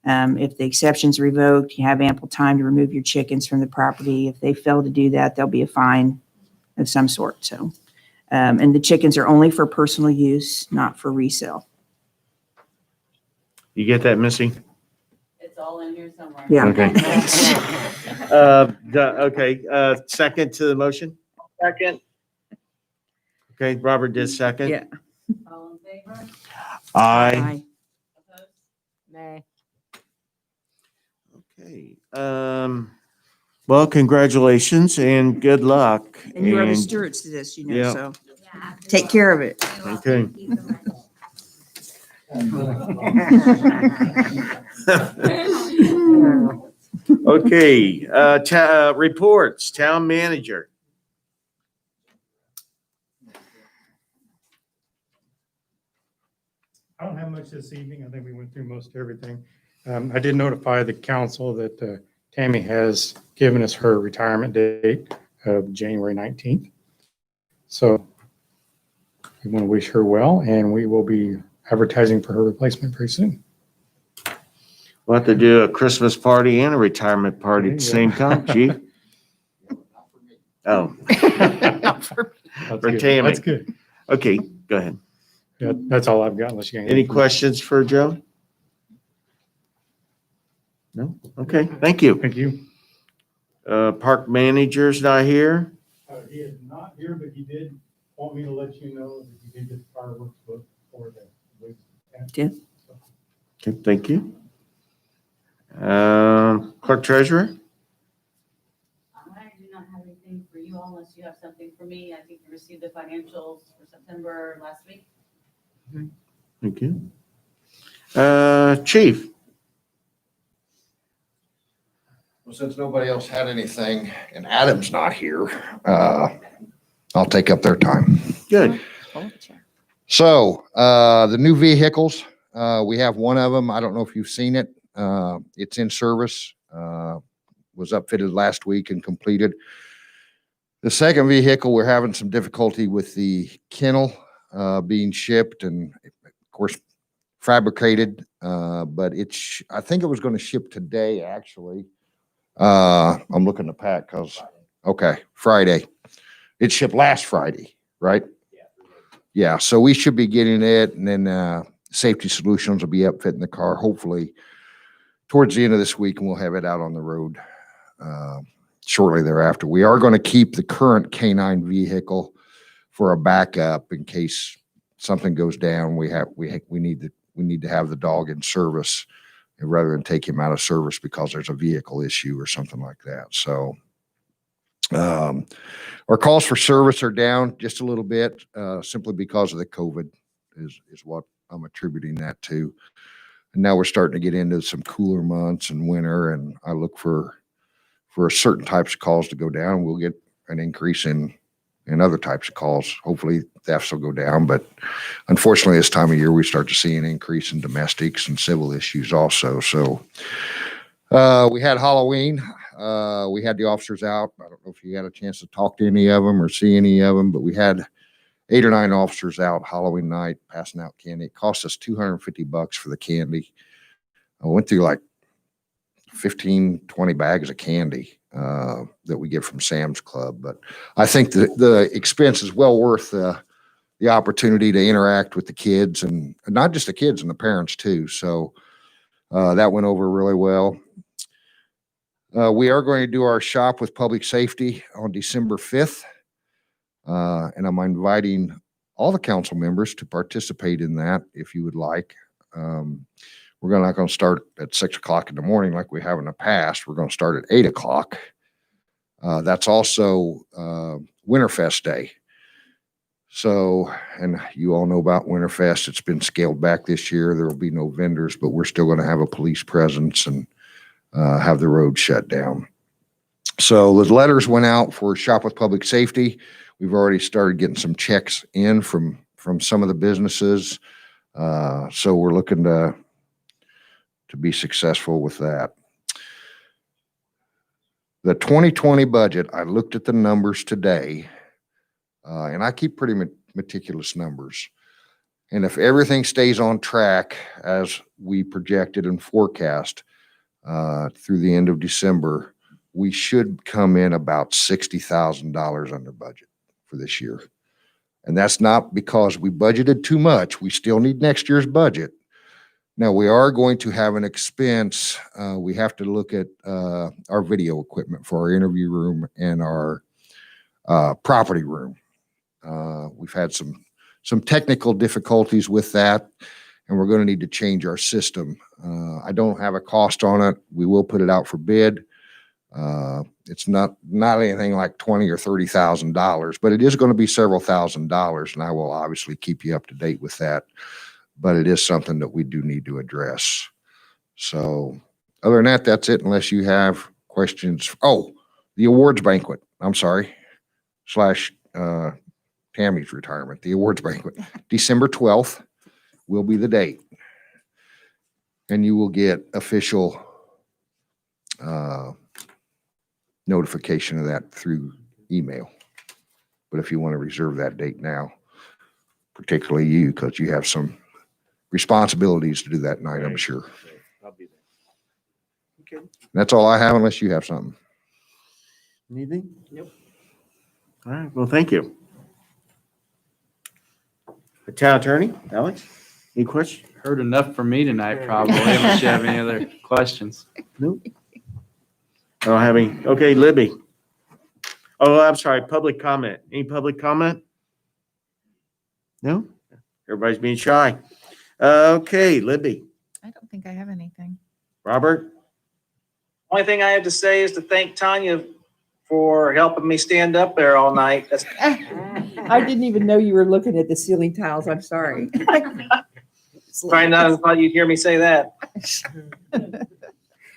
If the exception's revoked, you have ample time to remove your chickens from the property. If they fail to do that, there'll be a fine of some sort. So, and the chickens are only for personal use, not for resale. You get that, Missy? It's all in here somewhere. Yeah. Okay. Okay, second to the motion? Second. Okay, Robert did second. Yeah. All in favor? Aye. Opposed? Nay. Okay, well, congratulations and good luck. And you are the stewards to this, you know, Yeah. so Yeah. take care of it. Okay. Thank you so much. Okay, reports, town manager. I don't have much this evening. I think we went through most everything. I did notify the council that Tammy has given us her retirement date of January 19th. So we want to wish her well, and we will be advertising for her replacement very soon. We'll have to do a Christmas party and a retirement party at the There you same go. time, chief. Oh. That's For good. Tammy. That's good. Okay, go ahead. Yeah, that's all I've got unless you got Any questions for Joe? No? Okay, thank you. Thank you. Park manager's not here. He is not here, but he did want me to let you know that he did get the fireworks book for the week. Yeah. Okay, thank you. Clerk treasurer? I do not have anything for you all unless you have something for me. I think you received the financials for September last week. Thank you. Chief? Well, since nobody else had anything and Adam's not here, I'll take up their time. Good. So, the new vehicles, we have one of them. I don't know if you've seen it. It's in service, was upfitted last week and completed. The second vehicle, we're having some difficulty with the kennel, being shipped and of course fabricated. But I think it was going to ship today, actually. I'm looking to Pat because, okay, Friday. It shipped last Friday, right? Yeah, so we should be getting it, and then Safety Solutions will be upfitting the car, hopefully towards the end of this week, and we'll have it out on the road shortly thereafter. We are going to keep the current K9 vehicle for a backup in case something goes down. We need to have the dog in service rather than take him out of service because there's a vehicle issue or something like that. So our calls for service are down just a little bit, simply because of the COVID is what I'm attributing that to. And now we're starting to get into some cooler months and winter, and I look for certain types of calls to go down. We'll get an increase in other types of calls. Hopefully thefts will go down, but unfortunately this time of year we start to see an increase in domestics and civil issues also. So we had Halloween. We had the officers out. I don't know if you had a chance to talk to any of them or see any of them, but we had 8 or 9 officers out Halloween night passing out candy. It cost us $250 for the candy. I went through like 15, 20 bags of candy that we get from Sam's Club. But I think the expense is well worth the opportunity to interact with the kids, and not just the kids and the parents too. So that went over really well. We are going to do our shop with public safety on December 5th. And I'm inviting all the council members to participate in that if you would like. We're not going to start at 6 o'clock in the morning like we have in the past. We're going to start at 8 o'clock. That's also Winterfest Day. So, and you all know about Winterfest. It's been scaled back this year. There will be no vendors, but we're still going to have a police presence and have the road shut down. So the letters went out for Shop with Public Safety. We've already started getting some checks in from some of the businesses. So we're looking to be successful with that. The 2020 budget, I looked at the numbers today, and I keep pretty meticulous numbers. And if everything stays on track as we projected and forecast through the end of December, we should come in about $60,000 under budget for this year. And that's not because we budgeted too much. We still need next year's budget. Now, we are going to have an expense. We have to look at our video equipment for our interview room and our property room. We've had some technical difficulties with that, and we're going to need to change our system. I don't have a cost on it. We will put it out for bid. It's not anything like $20,000 or $30,000, but it is going to be several $1,000s, and I will obviously keep you up to date with that. But it is something that we do need to address. So other than that, that's it, unless you have questions. Oh, the awards banquet. I'm sorry. / Tammy's retirement, the awards banquet. December 12th will be the date. And you will get official notification of that through email. But if you want to reserve that date now, particularly you, because you have some responsibilities to do that night, I'm sure. I'll be there. Okay. That's all I have, unless you have something. Anything? Nope. All right. Well, thank you. The town attorney, Alex, any questions? Heard enough from me tonight, probably, unless you have any other questions. Nope. I don't have any. Okay, Libby. Oh, I'm sorry. Public comment. Any public comment? No? Everybody's being shy. Okay, Libby. I don't think I have anything. Robert? Only thing I have to say is to thank Tanya for helping me stand up there all night. That's I didn't even know you were looking at the ceiling tiles. I'm sorry. trying not to thought you'd hear me say that.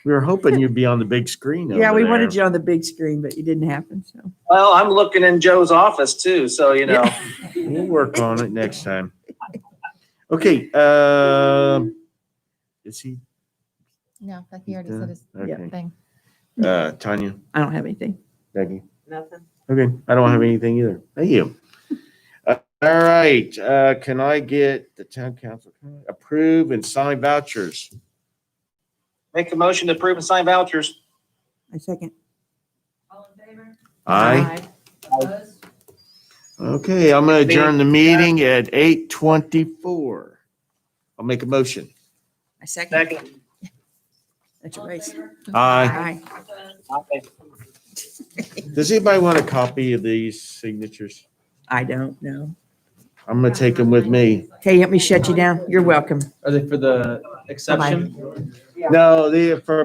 We were hoping you'd be on the big screen. Yeah, over we there. wanted you on the big screen, but you didn't happen, so. Well, I'm looking in Joe's office too, so you know. We'll work on it next time. Okay, is he, No, but he already done? said his Okay. thing. Tanya, I don't have anything. Becky? Nothing. Okay, I don't have anything either. Thank you. All right, can I get the town council to approve and sign vouchers? Make a motion to approve and sign vouchers. I second. All in favor? Aye. Opposed? Okay, I'm gonna adjourn the meeting at 8:24. I'll make a motion. I second. Second. That's a All in race. favor? Aye. Aye. Okay. Does anybody want a copy of these signatures? I don't know. I'm gonna take them with me. Okay, you want me to shut you down? You're welcome. Are they for the exception? No, they for